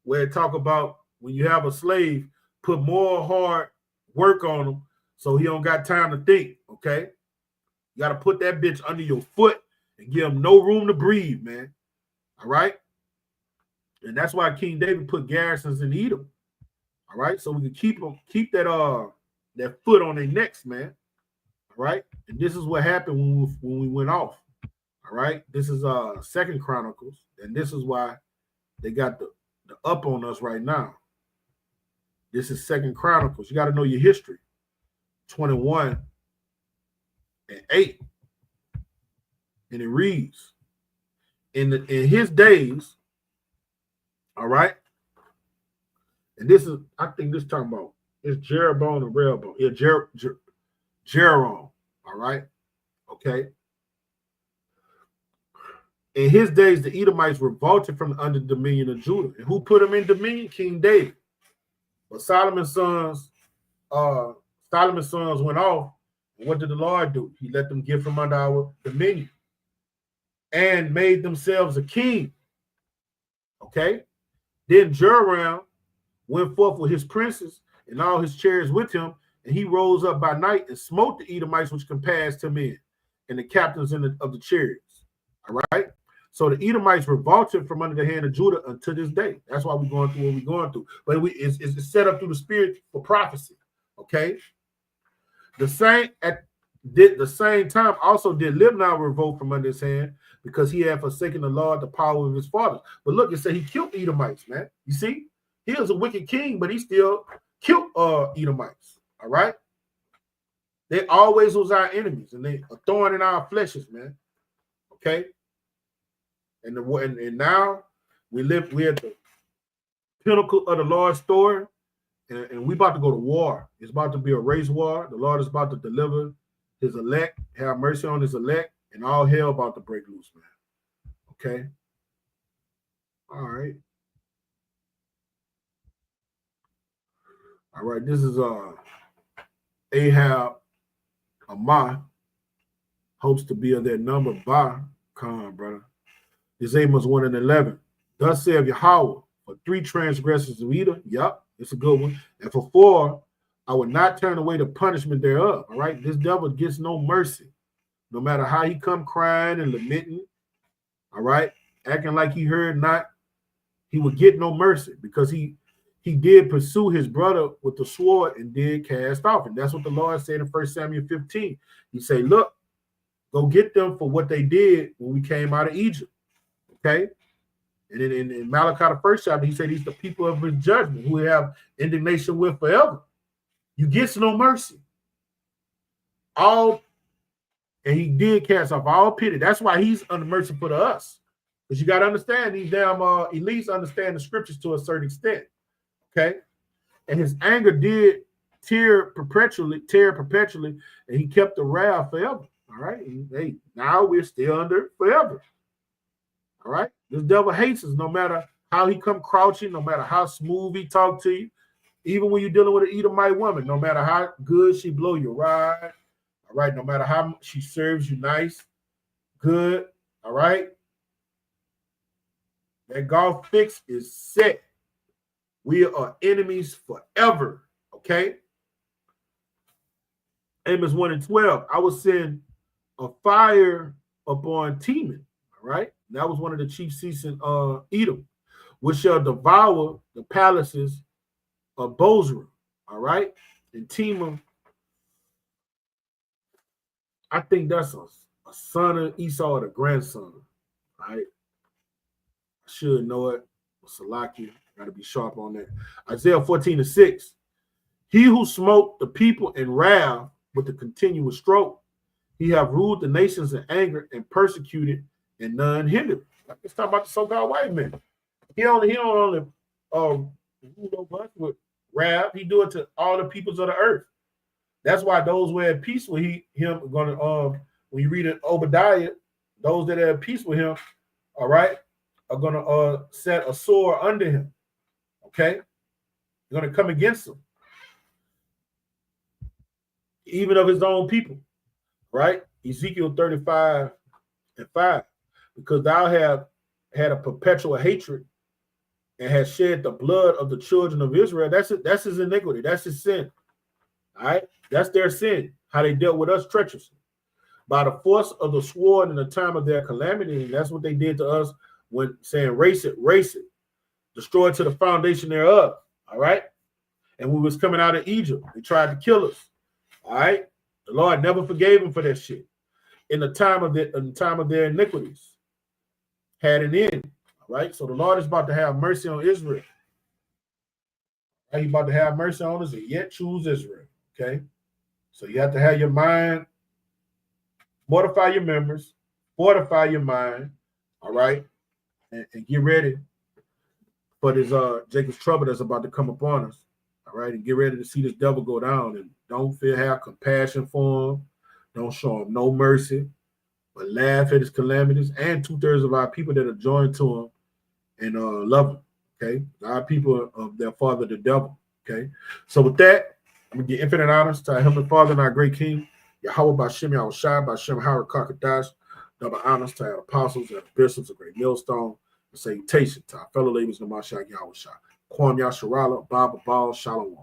where it talk about when you have a slave, put more hard work on him so he don't got time to think, okay? You got to put that bitch under your foot and give him no room to breathe, man. All right? And that's why King David put garrisons in Edom. All right? So we can keep that foot on their necks, man. All right? And this is what happened when we went off. All right? This is Second Chronicles, and this is why they got the up on us right now. This is Second Chronicles. You got to know your history. 21 and 8. And it reads, in his days, all right, and this is, I think this talking about, it's Jeroboam and Rehoboam. Yeah, Jeroboam, all right, okay. In his days, the Edomites revolted from under the dominion of Judah. And who put them in dominion? King David. But Solomon's sons went off. And what did the Lord do? He let them get from under our dominion and made themselves a king. Okay? Then Joram went forth with his princes and all his chariots with him, and he rose up by night and smote the Edomites which compassed him in, and the captains of the chariots. All right? So the Edomites revolted from under the hand of Judah until this day. That's why we're going through what we're going through. But it's set up through the spirit for prophecy. Okay? At the same time, also did Libnah revolt from under his hand because he had forsaken the Lord, the power of his fathers. But look, it said he killed Edomites, man. You see? He was a wicked king, but he still killed Edomites. All right? They always was our enemies, and they a thorn in our fleshes, man. Okay? And now we're at the pinnacle of the Lord's story, and we about to go to war. It's about to be a race war. The Lord is about to deliver his elect, have mercy on his elect, and all hell about to break loose, man. Okay? All right. All right, this is Ahab Amah, hopes to be of their number by Khan, brother. This Amos 1 and 11. Thus saith Yahweh, for 3 transgressors of Edom, yep, it's a good one. And for 4, I would not turn away the punishment thereof. All right, this devil gets no mercy, no matter how he come crying and lamenting. All right, acting like he heard not, he would get no mercy because he did pursue his brother with the sword and did cast off. And that's what the Lord said in 1 Samuel 15. He said, look, go get them for what they did when we came out of Egypt. Okay? And then in Malachi, the 1st chapter, he said he's the people of his judgment who we have indignation with forever. You get no mercy. And he did cast off all pity. That's why he's unmerciful to us. Because you got to understand, these damn elites understand the scriptures to a certain extent. Okay? And his anger did tear perpetually, and he kept the wrath forever. All right? And, hey, now we're still under forever. All right? This devil hates us no matter how he come crouching, no matter how smooth he talk to you. Even when you're dealing with an Edomite woman, no matter how good she blow your ride, all right, no matter how she serves you nice, good, all right, that golf fix is set. We are enemies forever, okay? Amos 1 and 12, I will send a fire upon Teman, all right? That was one of the chief seats in Edom, which shall devour the palaces of Bozrah, all right? And Teman, I think that's a son of Esau or the grandson, all right? I should know it. Salaki, got to be sharp on that. Isaiah 14 and 6. He who smote the people in wrath with the continuous stroke, he have ruled the nations in anger and persecuted and none hindered. Let's talk about the so-called white man. He don't only rule over us with wrath. He do it to all the peoples of the earth. That's why those who are at peace with him are gonna when you read it Obadiah, those that are at peace with him, all right, are gonna set a sword under him. Okay, they're gonna come against him, even of his own people, right? Ezekiel 35 and 5, because thou have had a perpetual hatred and has shed the blood of the children of Israel, that's his iniquity. That's his sin. All right? That's their sin, how they dealt with us treacherously. By the force of the sword in the time of their calamity, and that's what they did to us when saying, race it, destroy it to the foundation thereof. All right? And we was coming out of Egypt. They tried to kill us. All right? The Lord never forgave them for that shit. In the time of their iniquities. Had an end. All right? So the Lord is about to have mercy on Israel. He's about to have mercy on us and yet choose Israel. Okay? So you have to have your mind, mortify your members, fortify your mind, all right, and get ready for this Jacob's trouble that's about to come upon us, all right, and get ready to see this devil go down. And don't feel have compassion for him, don't show him no mercy, but laugh at his calamities. And 2/3 of our people that are joined to him and love him. Okay, our people of their father, the devil. Okay, so with that, I'm gonna give infinite honors to our Heavenly Father and our great King. Yahweh Bashem Yahushai Bashem Howard Kakadash, double honors to our apostles and bishops of Great Millstone, and salutation to our fellow laborers in the Mashiach Yahushai. Kwam Yasharala, Baba Baal, Shalom.